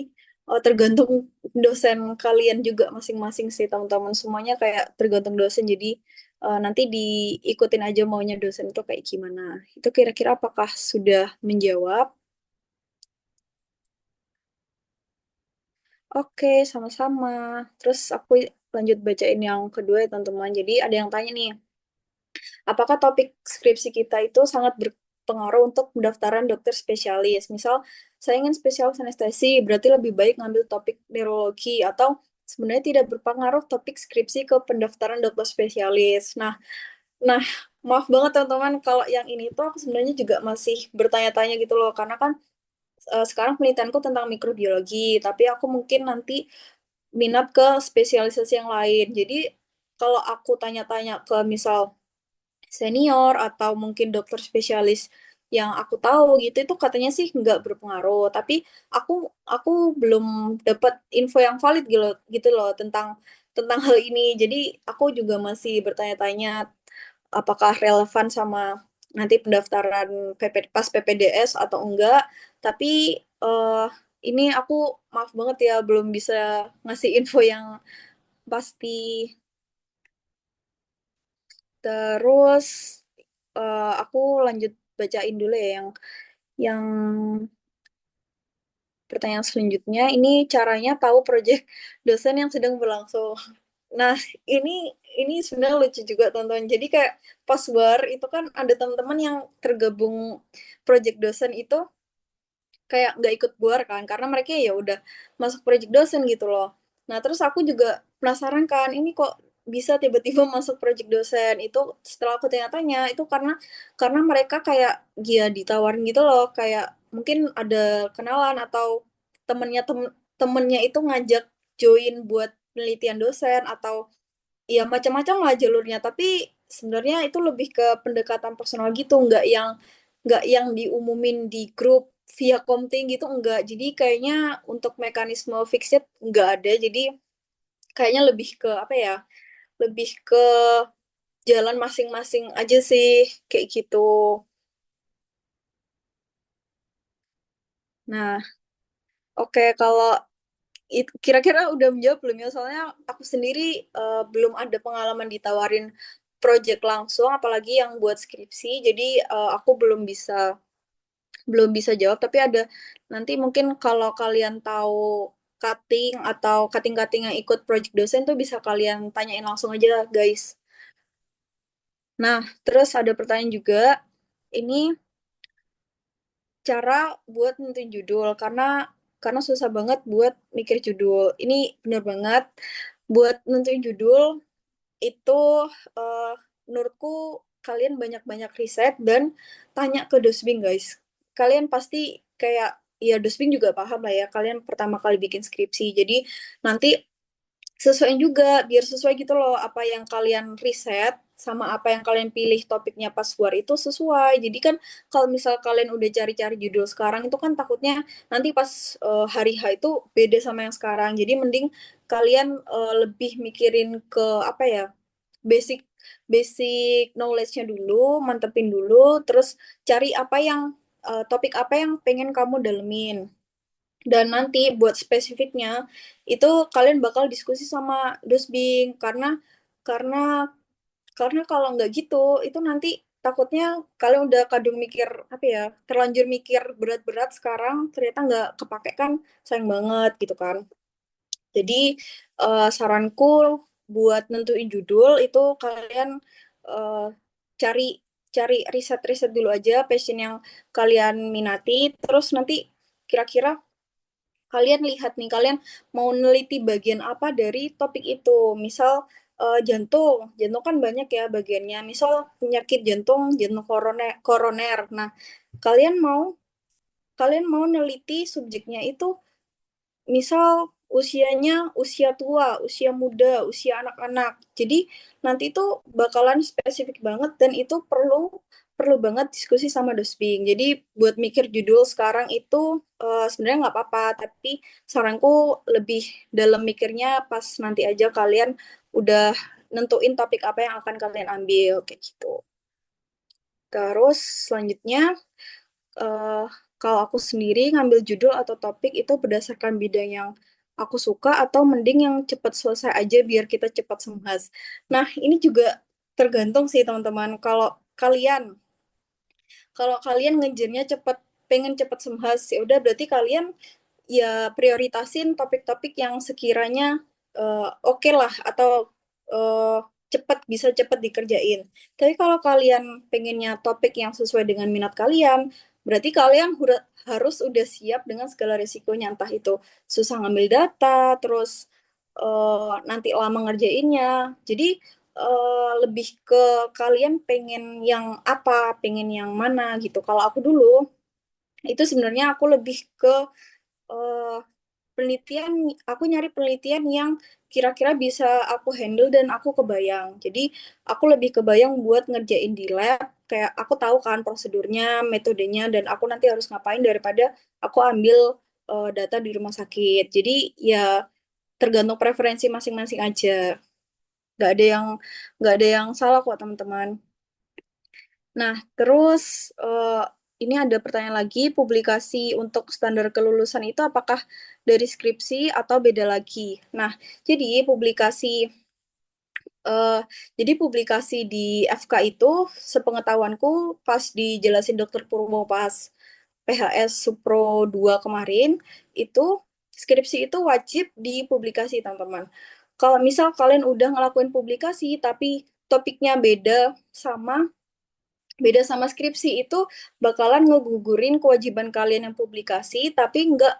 tergantung dosen kalian juga masing-masing sih teman-teman semuanya kayak tergantung dosen. Jadi nanti diikutin aja maunya dosen itu kayak gimana. Itu kira-kira apakah sudah menjawab? Oke, sama-sama. Terus aku lanjut bacain yang kedua ya teman-teman. Jadi ada yang tanya nih, apakah topik skripsi kita itu sangat berpengaruh untuk pendaftaran dokter spesialis? Misal, saya ingin spesialis anestesi, berarti lebih baik ngambil topik neurologi atau sebenarnya tidak berpengaruh topik skripsi ke pendaftaran dokter spesialis. Nah, maaf banget teman-teman kalau yang ini tuh aku sebenarnya juga masih bertanya-tanya gitu loh karena kan sekarang penelitianku tentang mikrobiologi, tapi aku mungkin nanti minat ke spesialisasi yang lain. Jadi kalau aku tanya-tanya ke misal senior atau mungkin dokter spesialis yang aku tahu gitu itu katanya sih nggak berpengaruh. Tapi aku aku belum dapat info yang valid gitu loh tentang tentang hal ini. Jadi aku juga masih bertanya-tanya apakah relevan sama nanti pendaftaran pas PPDS atau enggak. Tapi eh, ini aku maaf banget ya belum bisa ngasih info yang pasti. Terus aku lanjut bacain dulu ya yang pertanyaan selanjutnya. Ini caranya tahu proyek dosen yang sedang berlangsung. Nah, ini sebenarnya lucu juga teman-teman. Jadi kayak pas war itu kan ada teman-teman yang tergabung project dosen itu kayak nggak ikut buar kan karena mereka ya udah masuk project dosen gitu loh. Nah, terus aku juga penasaran kan ini kok bisa tiba-tiba masuk project dosen itu setelah aku tanya-tanya itu karena mereka kayak dia ditawarin gitu loh kayak mungkin ada kenalan atau temennya temennya itu ngajak join buat penelitian dosen atau ya macam-macam lah jalurnya tapi sebenarnya itu lebih ke pendekatan personal gitu nggak yang diumumin di grup via Komting gitu enggak jadi kayaknya untuk mekanisme fixed nggak ada jadi kayaknya lebih ke apa ya lebih ke jalan masing-masing aja sih kayak gitu. Nah, oke kalau kira-kira udah menjawab belum ya? Soalnya aku sendiri belum ada pengalaman ditawarin project langsung, apalagi yang buat skripsi. Jadi aku belum bisa jawab. Tapi ada nanti mungkin kalau kalian tahu cutting atau cutting-cutting yang ikut project dosen tuh bisa kalian tanyain langsung aja, guys. Nah, terus ada pertanyaan juga. Ini cara buat nentuin judul karena susah banget buat mikir judul. Ini bener banget buat nentuin judul itu eh, menurutku kalian banyak-banyak riset dan tanya ke dosbing guys. Kalian pasti kayak ya dosbing juga paham lah ya. Kalian pertama kali bikin skripsi. Jadi nanti sesuaiin juga biar sesuai gitu loh apa yang kalian riset sama apa yang kalian pilih topiknya pas war itu sesuai. Jadi kan kalau misal kalian udah cari-cari judul sekarang itu kan takutnya nanti pas hari H itu beda sama yang sekarang. Jadi mending kalian lebih mikirin ke apa ya? Basic basic knowledge-nya dulu, mantepin dulu, terus cari apa yang topik apa yang pengen kamu dalemin. Dan nanti buat spesifiknya itu kalian bakal diskusi sama dosbing karena karena kalau nggak gitu itu nanti takutnya kalian udah kadung mikir apa ya terlanjur mikir berat-berat sekarang ternyata nggak kepake kan sayang banget gitu kan. Jadi saranku buat nentuin judul itu kalian eh, cari cari riset-riset dulu aja passion yang kalian minati, terus nanti kira-kira kalian lihat nih, kalian mau neliti bagian apa dari topik itu. Misal jantung, jantung kan banyak ya bagiannya. Misal penyakit jantung, jantung koroner, koroner. Nah, kalian mau kalian mau neliti subjeknya itu misal usianya usia tua, usia muda, usia anak-anak. Jadi nanti itu bakalan spesifik banget dan itu perlu perlu banget diskusi sama dosbing. Jadi buat mikir judul sekarang itu sebenarnya nggak apa-apa, tapi saranku lebih dalam mikirnya pas nanti aja kalian udah nentuin topik apa yang akan kalian ambil kayak gitu. Terus selanjutnya eh, kalau aku sendiri ngambil judul atau topik itu berdasarkan bidang yang aku suka atau mending yang cepat selesai aja biar kita cepat semhas. Nah, ini juga tergantung sih teman-teman. Kalau kalian ngejarnya cepet, pengen cepet semhas, ya udah berarti kalian ya prioritasin topik-topik yang sekiranya oke lah atau eh, cepat bisa cepat dikerjain. Tapi kalau kalian pengennya topik yang sesuai dengan minat kalian, berarti kalian harus udah siap dengan segala risikonya, entah itu susah ngambil data, terus nanti lama ngerjainnya. Jadi lebih ke kalian pengen yang apa, pengen yang mana gitu. Kalau aku dulu itu sebenarnya aku lebih ke eh, penelitian, aku nyari penelitian yang kira-kira bisa aku handle dan aku kebayang. Jadi aku lebih kebayang buat ngerjain di lab, kayak aku tahu kan prosedurnya, metodenya, dan aku nanti harus ngapain daripada aku ambil data di rumah sakit. Jadi ya tergantung preferensi masing-masing aja. Nggak ada yang nggak ada yang salah kok teman-teman. Nah, terus ini ada pertanyaan lagi, publikasi untuk standar kelulusan itu apakah dari skripsi atau beda lagi? Nah, jadi publikasi eh, publikasi di FK itu sepengetahuanku pas dijelasin Dokter Purwo pas PHS Supro 2 kemarin itu skripsi itu wajib dipublikasi, teman-teman. Kalau misal kalian udah ngelakuin publikasi tapi topiknya sama beda sama skripsi itu bakalan ngegugurin kewajiban kalian yang publikasi tapi nge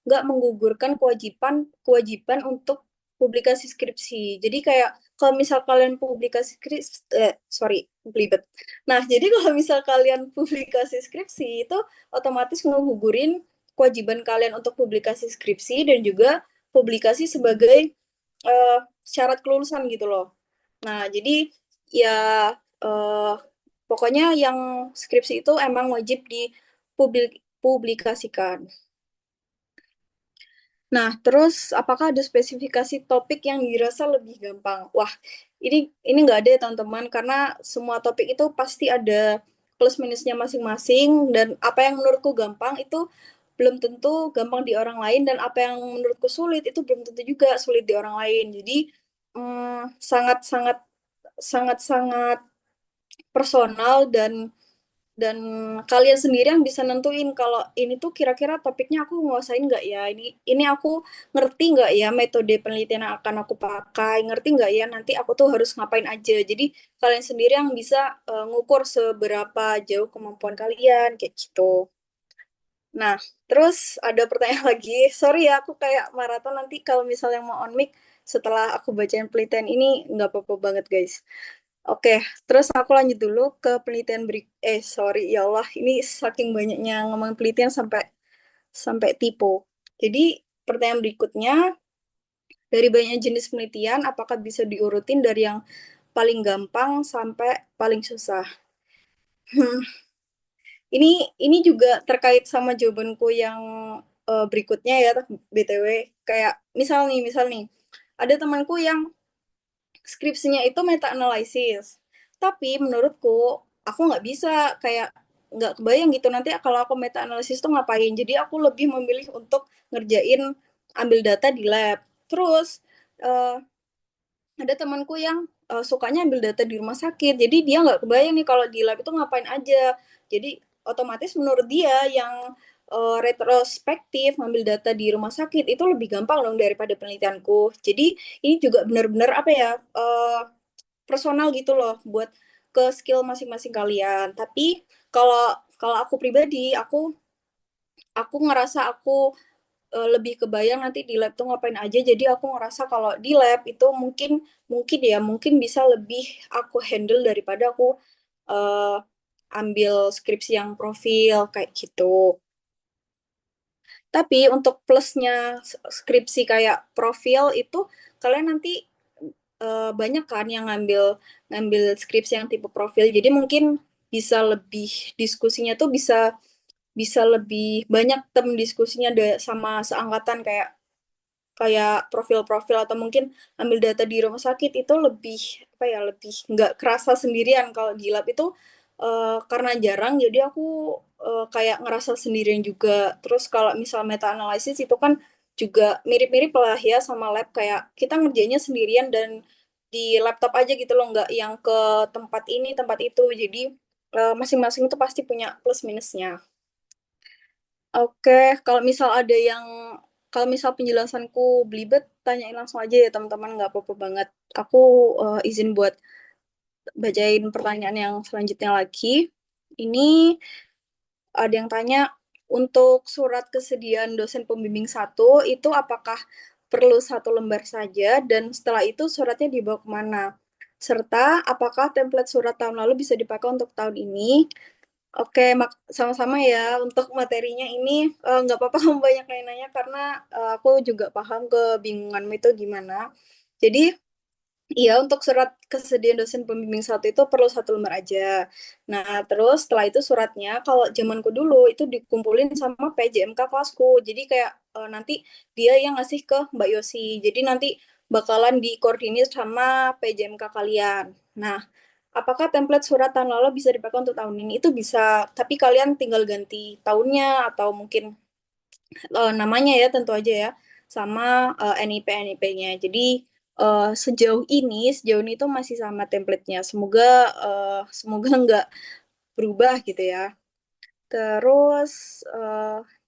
nggak menggugurkan kewajiban kewajiban untuk publikasi skripsi. Jadi kayak kalau misal kalian publikasi skripsi sorry belibet. Nah, jadi kalau misal kalian publikasi skripsi itu otomatis ngegugurin kewajiban kalian untuk publikasi skripsi dan juga publikasi sebagai syarat kelulusan gitu loh. Nah, jadi ya eh, pokoknya yang skripsi itu emang wajib dipublikasikan. Nah, terus apakah ada spesifikasi topik yang dirasa lebih gampang? Wah, ini nggak ada ya teman-teman, karena semua topik itu pasti ada plus minusnya masing-masing, dan apa yang menurutku gampang itu belum tentu gampang di orang lain, dan apa yang menurutku sulit itu belum tentu juga sulit di orang lain. Jadi sangat-sangat sangat-sangat personal, dan kalian sendiri yang bisa nentuin kalau ini tuh kira-kira topiknya aku nguasain nggak ya, ini aku ngerti nggak ya metode penelitian yang akan aku pakai, ngerti nggak ya nanti aku tuh harus ngapain aja. Jadi kalian sendiri yang bisa ngukur seberapa jauh kemampuan kalian kayak gitu. Nah, terus ada pertanyaan lagi, sorry ya aku kayak maraton, nanti kalau misalnya mau on mic setelah aku bacain penelitian ini nggak apa-apa banget guys. Oke, terus aku lanjut dulu ke penelitian sorry ya Allah, ini saking banyaknya ngomong penelitian sampai sampai typo. Jadi pertanyaan berikutnya, dari banyak jenis penelitian, apakah bisa diurutin dari yang paling gampang sampai paling susah? Hmm, ini juga terkait sama jawabanku yang berikutnya ya, BTW. Kayak misal nih, ada temanku yang skripsinya itu meta analisis. Tapi menurutku aku nggak bisa, kayak nggak kebayang gitu nanti kalau aku meta analisis tuh ngapain. Jadi aku lebih memilih untuk ngerjain ambil data di lab. Terus eh, ada temanku yang sukanya ambil data di rumah sakit. Jadi dia nggak kebayang nih kalau di lab itu ngapain aja. Jadi otomatis menurut dia yang retrospektif, ngambil data di rumah sakit itu lebih gampang dong daripada penelitianku. Jadi ini juga benar-benar apa ya, personal gitu loh buat ke skill masing-masing kalian. Tapi kalau kalau aku pribadi, aku ngerasa aku lebih kebayang nanti di lab tuh ngapain aja. Jadi aku ngerasa kalau di lab itu mungkin mungkin ya mungkin bisa lebih aku handle daripada aku eh, ambil skripsi yang profil kayak gitu. Tapi untuk plusnya skripsi kayak profil itu kalian nanti banyak kan yang ngambil ngambil skripsi yang tipe profil. Jadi mungkin bisa lebih diskusinya tuh bisa bisa lebih banyak tem diskusinya sama seangkatan kayak kayak profil-profil atau mungkin ambil data di rumah sakit itu lebih apa ya lebih nggak kerasa sendirian kalau di lab itu karena jarang jadi aku kayak ngerasa sendirian juga terus kalau misal meta analisis itu kan juga mirip-mirip lah ya sama lab kayak kita ngerjainnya sendirian dan di laptop aja gitu loh nggak yang ke tempat ini tempat itu jadi masing-masing itu pasti punya plus minusnya. Oke, kalau misal ada yang, kalau misal penjelasanku belibet, tanyain langsung aja ya teman-teman, nggak apa-apa banget. Aku izin buat bacain pertanyaan yang selanjutnya lagi. Ini ada yang tanya, untuk surat kesediaan dosen pembimbing satu, itu apakah perlu satu lembar saja, dan setelah itu suratnya dibawa kemana? Serta, apakah template surat tahun lalu bisa dipakai untuk tahun ini? Oke, sama-sama ya. Untuk materinya ini nggak apa-apa kamu banyak nanya karena aku juga paham kebingunganmu itu gimana. Jadi, iya untuk surat kesediaan dosen pembimbing satu itu perlu satu lembar aja. Nah, terus setelah itu suratnya, kalau zamanku dulu itu dikumpulin sama PJMK kelasku. Jadi kayak nanti dia yang ngasih ke Mbak Yosi. Jadi nanti bakalan dikoordinir sama PJMK kalian. Nah, apakah template surat tahun lalu bisa dipakai untuk tahun ini? Itu bisa, tapi kalian tinggal ganti tahunnya atau mungkin namanya ya tentu aja ya, sama NIP-NIP-nya. Jadi sejauh ini itu masih sama template-nya. Semoga semoga nggak berubah gitu ya. Terus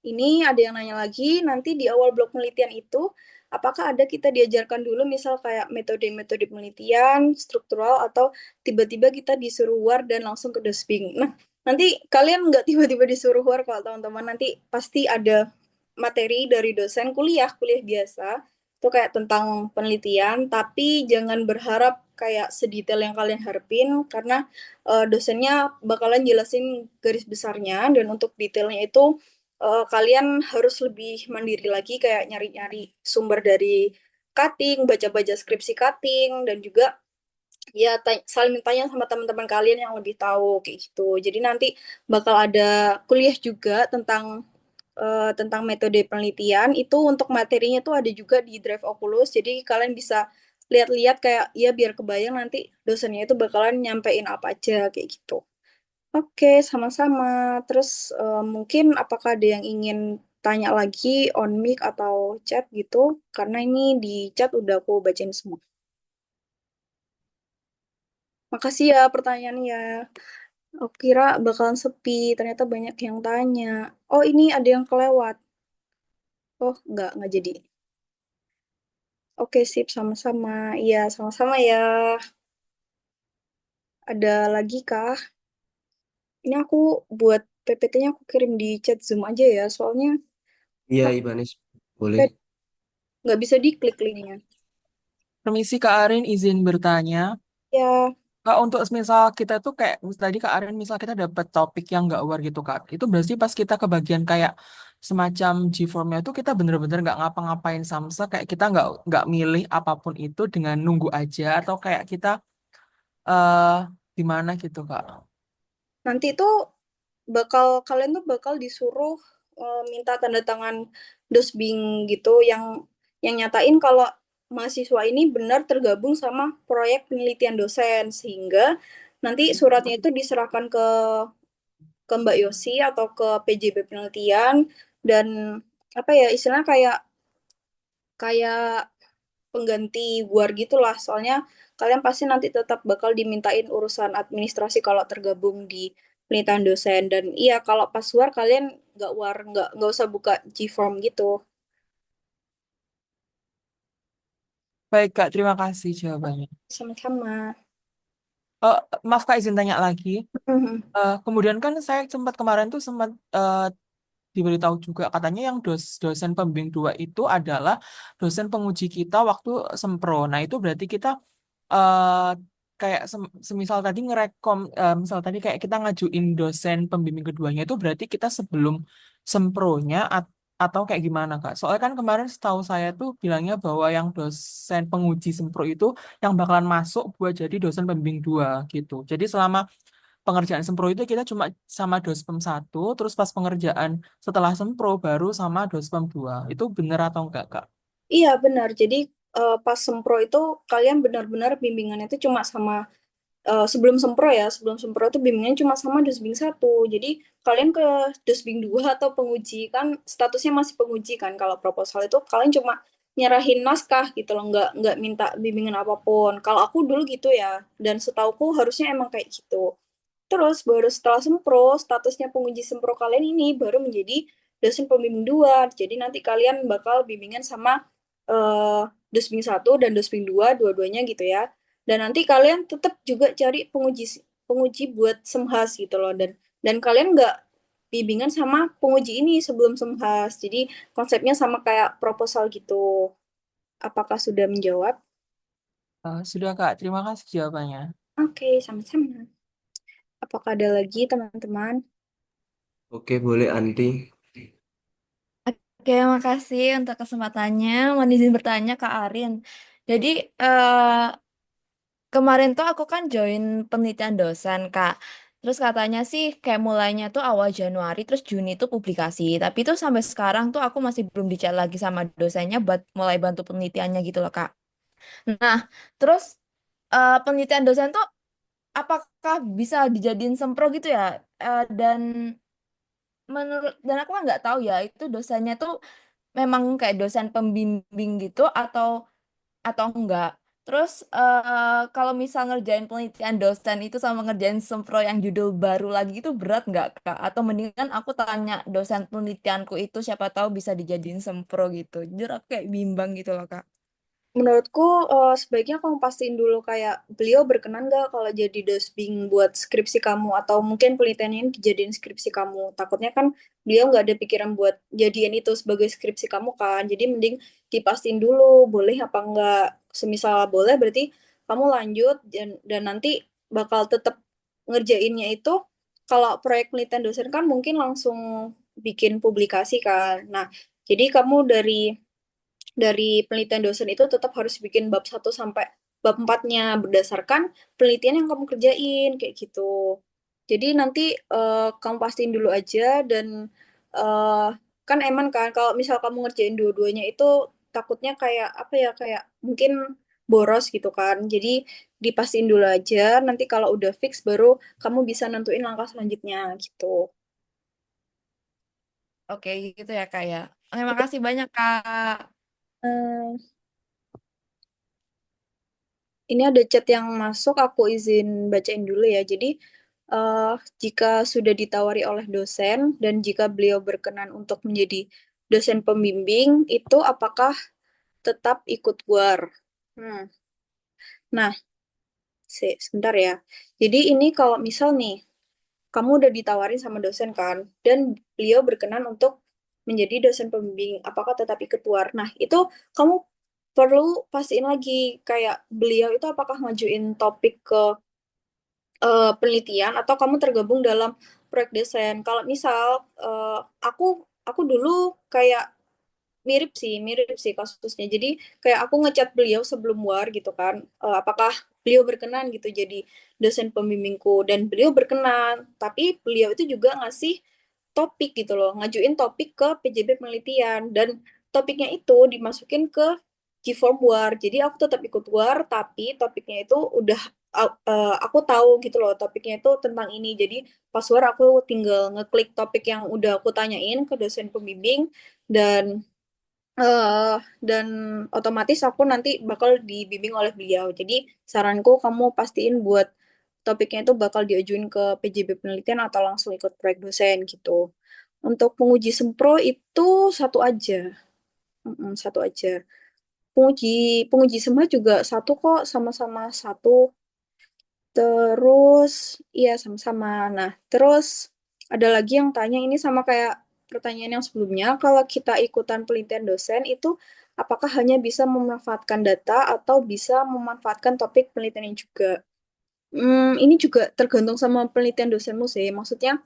ini ada yang nanya lagi, nanti di awal blok penelitian itu, apakah ada kita diajarkan dulu misal kayak metode-metode penelitian, struktural, atau tiba-tiba kita disuruh war dan langsung ke dosbing. Nah, nanti kalian nggak tiba-tiba disuruh war kalau teman-teman, nanti pasti ada materi dari dosen kuliah, kuliah biasa, itu kayak tentang penelitian, tapi jangan berharap kayak sedetail yang kalian harapin, karena dosennya bakalan jelasin garis besarnya dan untuk detailnya itu kalian harus lebih mandiri lagi kayak nyari-nyari sumber dari cutting, baca-baca skripsi cutting dan juga ya saling tanya sama teman-teman kalian yang lebih tahu kayak gitu. Jadi nanti bakal ada kuliah juga tentang metode penelitian itu untuk materinya tuh ada juga di Drive Oculus. Jadi kalian bisa lihat-lihat kayak ya biar kebayang nanti dosennya itu bakalan nyampein apa aja kayak gitu. Oke, sama-sama. Terus mungkin apakah ada yang ingin tanya lagi on mic atau chat gitu? Karena ini di chat udah aku bacain semua. Makasih ya pertanyaannya. Aku kira bakalan sepi, ternyata banyak yang tanya. Oh, ini ada yang kelewat. Oh, nggak jadi. Oke, sip, sama-sama. Iya, sama-sama ya. Ada lagi kah? Ini aku buat PPT-nya aku kirim di chat Zoom aja ya, soalnya Iya, HP Ibanis. Boleh. nggak bisa diklik linknya. Permisi Kak Arin, izin bertanya. Ya, Kak, untuk misal kita tuh kayak tadi Kak Arin, misal kita dapat topik yang nggak aware gitu Kak. Itu berarti pas kita ke bagian kayak semacam G-formnya itu kita bener-bener nggak ngapa-ngapain samsa, kayak kita nggak milih apapun itu dengan nunggu aja atau kayak kita eh di mana gitu Kak. nanti itu kalian tuh bakal disuruh minta tanda tangan dosbing gitu yang nyatain kalau mahasiswa ini benar tergabung sama proyek penelitian dosen sehingga nanti suratnya itu diserahkan ke Mbak Yosi atau ke PJB penelitian dan apa ya istilahnya kayak kayak pengganti guar gitulah soalnya kalian pasti nanti tetap bakal dimintain urusan administrasi kalau tergabung di penelitian dosen dan iya kalau pas war kalian nggak war, nggak usah buka Gform gitu. Baik, Kak. Terima kasih jawabannya. Sama-sama. Eh, maaf, Kak, izin tanya lagi. Mhm. Kemudian kan saya kemarin tuh sempat diberitahu juga katanya yang dosen pembimbing 2 itu adalah dosen penguji kita waktu sempro. Nah, itu berarti kita eh kayak semisal tadi misal tadi kayak kita ngajuin dosen pembimbing keduanya itu berarti kita sebelum sempronya atau kayak gimana, Kak? Soalnya kan kemarin setahu saya tuh bilangnya bahwa yang dosen penguji sempro itu yang bakalan masuk buat jadi dosen pembimbing 2 gitu. Jadi selama pengerjaan sempro itu kita cuma sama dospem 1, terus pas pengerjaan setelah sempro baru sama dospem 2. Itu bener atau enggak, Kak? Iya benar. Jadi pas sempro itu kalian benar-benar bimbingannya itu cuma sama sebelum sempro ya. Sebelum sempro itu bimbingannya cuma sama Dusbing 1. Jadi kalian ke Dusbing 2 atau penguji kan statusnya masih penguji kan. Kalau proposal itu kalian cuma nyerahin naskah gitu loh, nggak minta bimbingan apapun. Kalau aku dulu gitu ya. Dan setauku harusnya emang kayak gitu. Terus baru setelah sempro, statusnya penguji sempro kalian ini baru menjadi dosen pembimbing 2. Jadi nanti kalian bakal bimbingan sama eh Dosbing 1 dan Dosbing 2, dua-duanya gitu ya. Dan nanti kalian tetap juga cari penguji penguji buat semhas gitu loh. Dan kalian nggak bimbingan sama penguji ini sebelum semhas. Jadi konsepnya sama kayak proposal gitu. Apakah sudah menjawab? Sudah, Kak. Terima kasih jawabannya. Oke, sama-sama. Apakah ada lagi teman-teman? Oke, boleh Anti. Oke, makasih untuk kesempatannya. Mohon izin bertanya Kak Arin. Jadi eh, kemarin tuh aku kan join penelitian dosen Kak. Terus katanya sih kayak mulainya tuh awal Januari, terus Juni tuh publikasi. Tapi tuh sampai sekarang tuh aku masih belum dicat lagi sama dosennya buat mulai bantu penelitiannya gitu loh Kak. Nah, terus penelitian dosen tuh apakah bisa dijadiin sempro gitu ya? Dan dan aku kan nggak tahu ya itu dosennya tuh memang kayak dosen pembimbing gitu atau enggak. Terus kalau misal ngerjain penelitian dosen itu sama ngerjain sempro yang judul baru lagi itu berat nggak Kak? Atau mendingan aku tanya dosen penelitianku itu siapa tahu bisa dijadiin sempro gitu. Jujur aku kayak bimbang gitu loh Kak. Menurutku sebaiknya kamu pastiin dulu kayak beliau berkenan nggak kalau jadi dosbing buat skripsi kamu atau mungkin penelitian ini dijadiin skripsi kamu. Takutnya kan beliau nggak ada pikiran buat jadiin itu sebagai skripsi kamu kan. Jadi mending dipastiin dulu boleh apa enggak. Semisal boleh berarti kamu lanjut dan nanti bakal tetap ngerjainnya itu kalau proyek penelitian dosen kan mungkin langsung bikin publikasi kan. Nah, jadi kamu dari penelitian dosen itu tetap harus bikin bab 1 sampai bab 4-nya berdasarkan penelitian yang kamu kerjain kayak gitu. Jadi nanti kamu pastiin dulu aja dan eh, kan eman kan kalau misal kamu ngerjain dua-duanya itu takutnya kayak apa ya kayak mungkin boros gitu kan. Jadi dipastiin dulu aja nanti kalau udah fix baru kamu bisa nentuin langkah selanjutnya gitu. Oke gitu ya Kak ya. Terima kasih banyak Kak. Eh, Ini ada chat yang masuk, aku izin bacain dulu ya. Jadi, eh, jika sudah ditawari oleh dosen dan jika beliau berkenan untuk menjadi dosen pembimbing, itu apakah tetap ikut GUAR? Hmm. Nah, sebentar ya. Jadi ini kalau misal nih, kamu udah ditawarin sama dosen kan, dan beliau berkenan untuk menjadi dosen pembimbing, apakah tetap ikut GUAR? Nah, itu kamu perlu pastiin lagi kayak beliau itu apakah ngajuin topik ke penelitian atau kamu tergabung dalam proyek desain. Kalau misal aku dulu kayak mirip sih kasusnya. Jadi kayak aku ngechat beliau sebelum war gitu kan, apakah beliau berkenan gitu jadi dosen pembimbingku dan beliau berkenan. Tapi beliau itu juga ngasih topik gitu loh, ngajuin topik ke PJB penelitian dan topiknya itu dimasukin ke G-Form War. Jadi aku tetap ikut War, tapi topiknya itu udah aku tahu gitu loh topiknya itu tentang ini. Jadi pas War aku tinggal ngeklik topik yang udah aku tanyain ke dosen pembimbing dan eh dan otomatis aku nanti bakal dibimbing oleh beliau. Jadi saranku kamu pastiin buat topiknya itu bakal diajuin ke PJB penelitian atau langsung ikut proyek dosen gitu. Untuk penguji sempro itu satu aja. Satu aja. Penguji semua juga satu kok, sama-sama satu. Terus, iya sama-sama. Nah, terus ada lagi yang tanya ini sama kayak pertanyaan yang sebelumnya, kalau kita ikutan penelitian dosen itu apakah hanya bisa memanfaatkan data atau bisa memanfaatkan topik penelitiannya juga? Ini juga tergantung sama penelitian dosenmu sih. Maksudnya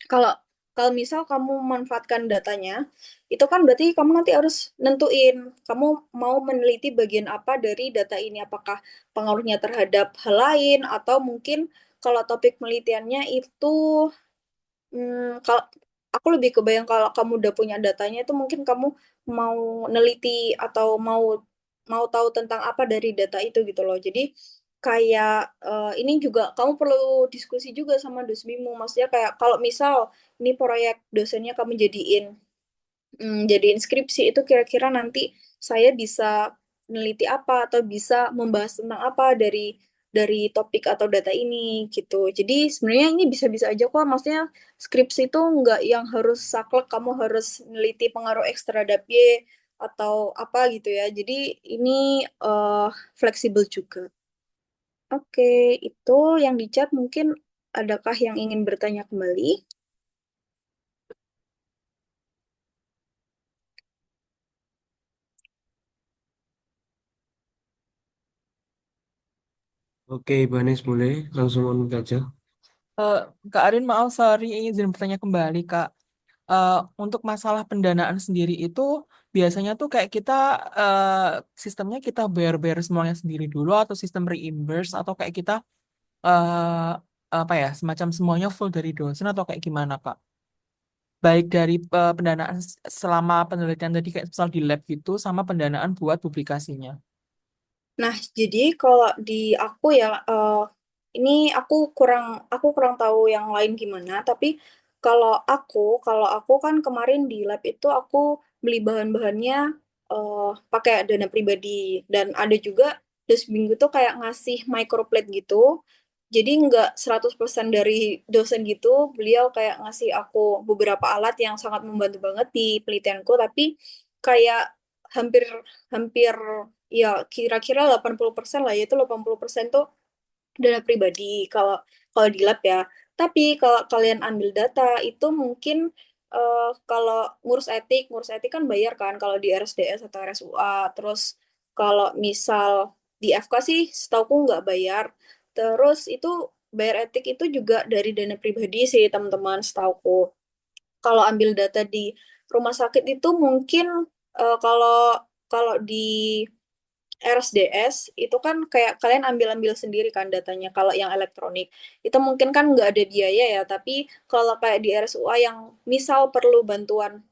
kalau kalau misal kamu memanfaatkan datanya, itu kan berarti kamu nanti harus nentuin kamu mau meneliti bagian apa dari data ini, apakah pengaruhnya terhadap hal lain atau mungkin kalau topik penelitiannya itu kalau aku lebih kebayang kalau kamu udah punya datanya itu mungkin kamu mau neliti atau mau mau tahu tentang apa dari data itu gitu loh. Jadi kayak ini juga kamu perlu diskusi juga sama dosbimu. Maksudnya kayak kalau misal ini proyek dosennya kamu jadiin skripsi itu kira-kira nanti saya bisa meneliti apa atau bisa membahas tentang apa dari topik atau data ini gitu. Jadi sebenarnya ini bisa-bisa aja kok. Maksudnya skripsi itu nggak yang harus saklek kamu harus meneliti pengaruh ekstra DAPY atau apa gitu ya. Jadi ini eh, fleksibel juga. Oke, itu yang di chat mungkin adakah yang ingin bertanya kembali? Oke, Ibanis boleh langsung on aja. Eh, Kak Arin, maaf, sorry, izin bertanya kembali, Kak. Eh, untuk masalah pendanaan sendiri itu biasanya tuh kayak kita eh, sistemnya kita bayar-bayar semuanya sendiri dulu atau sistem reimburse atau kayak kita eh apa ya semacam semuanya full dari dosen atau kayak gimana, Kak? Baik dari pendanaan selama penelitian tadi kayak misal di lab gitu sama pendanaan buat publikasinya. Nah, jadi kalau di aku ya, ini aku kurang tahu yang lain gimana. Tapi kalau aku kan kemarin di lab itu aku beli bahan-bahannya pakai dana pribadi dan ada juga Minggu tuh kayak ngasih microplate gitu. Jadi nggak 100% dari dosen gitu, beliau kayak ngasih aku beberapa alat yang sangat membantu banget di penelitianku, tapi kayak hampir hampir ya kira-kira 80% lah, yaitu 80% tuh dana pribadi kalau kalau di lab ya. Tapi kalau kalian ambil data itu mungkin kalau ngurus etik kan bayar kan kalau di RSDS atau RSUA. Terus kalau misal di FK sih setauku nggak bayar. Terus itu bayar etik itu juga dari dana pribadi sih teman-teman setauku. Kalau ambil data di rumah sakit itu mungkin kalau kalau di RSDS itu kan kayak kalian ambil-ambil sendiri kan datanya. Kalau yang elektronik itu mungkin kan nggak ada biaya ya, tapi kalau kayak di RSUA yang misal perlu bantuan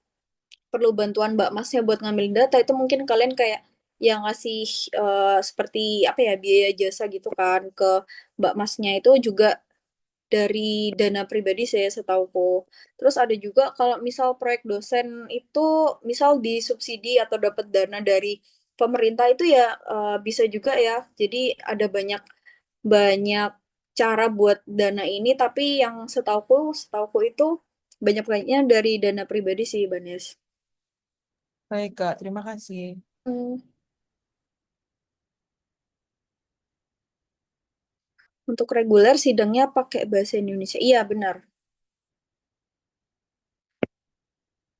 Mbak Masnya buat ngambil data itu mungkin kalian kayak yang ngasih seperti apa ya biaya jasa gitu kan ke Mbak Masnya itu juga dari dana pribadi saya setauku. Terus ada juga kalau misal proyek dosen itu misal disubsidi atau dapat dana dari pemerintah itu ya bisa juga ya. Jadi ada banyak banyak cara buat dana ini, tapi yang setauku itu banyak-banyaknya dari dana pribadi sih, Banes. Baik, Kak, terima kasih. Hmm, untuk reguler sidangnya pakai bahasa Indonesia. Iya, benar.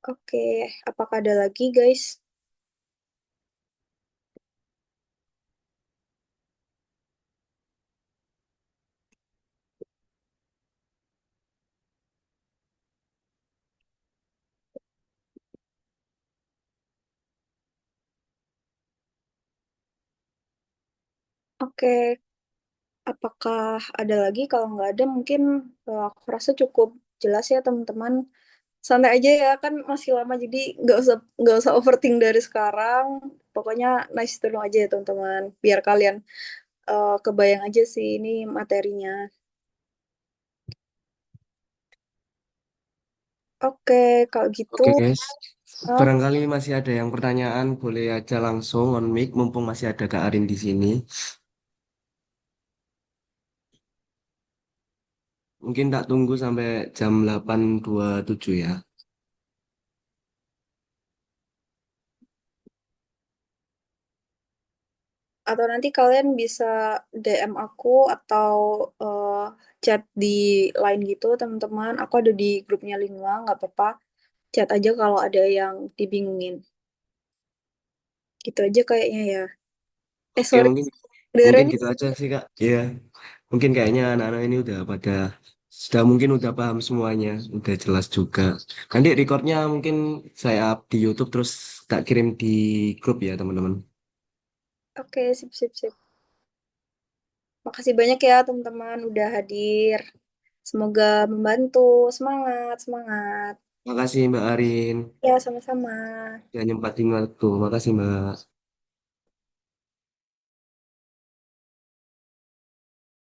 Oke, apakah ada lagi, guys? Oke, apakah ada lagi? Kalau nggak ada, mungkin aku rasa cukup jelas ya teman-teman. Santai aja ya, kan masih lama, jadi nggak usah overthink dari sekarang. Pokoknya nice to know aja ya teman-teman, biar kalian kebayang aja sih ini materinya. Oke, kalau gitu, Oke, guys. eh, Barangkali masih ada yang pertanyaan, boleh aja langsung on mic, mumpung masih ada Kak Arin di sini. Mungkin tak tunggu sampai jam 8.27 ya. Atau nanti kalian bisa DM aku atau chat di line gitu, teman-teman. Aku ada di grupnya Lingua, nggak apa-apa. Chat aja kalau ada yang dibingungin. Gitu aja kayaknya ya. Oke, Sorry, mungkin kedengerannya. gitu aja sih Kak. Iya, mungkin kayaknya anak-anak ini sudah mungkin udah paham semuanya, udah jelas juga. Nanti recordnya mungkin saya up di YouTube terus tak kirim di grup ya teman-teman. Oke, sip, sip, sip. Makasih banyak ya teman-teman udah hadir. Semoga membantu. Semangat, semangat. Makasih Mbak Arin, Ya, sama-sama. yang nyempatin waktu. Makasih Mbak.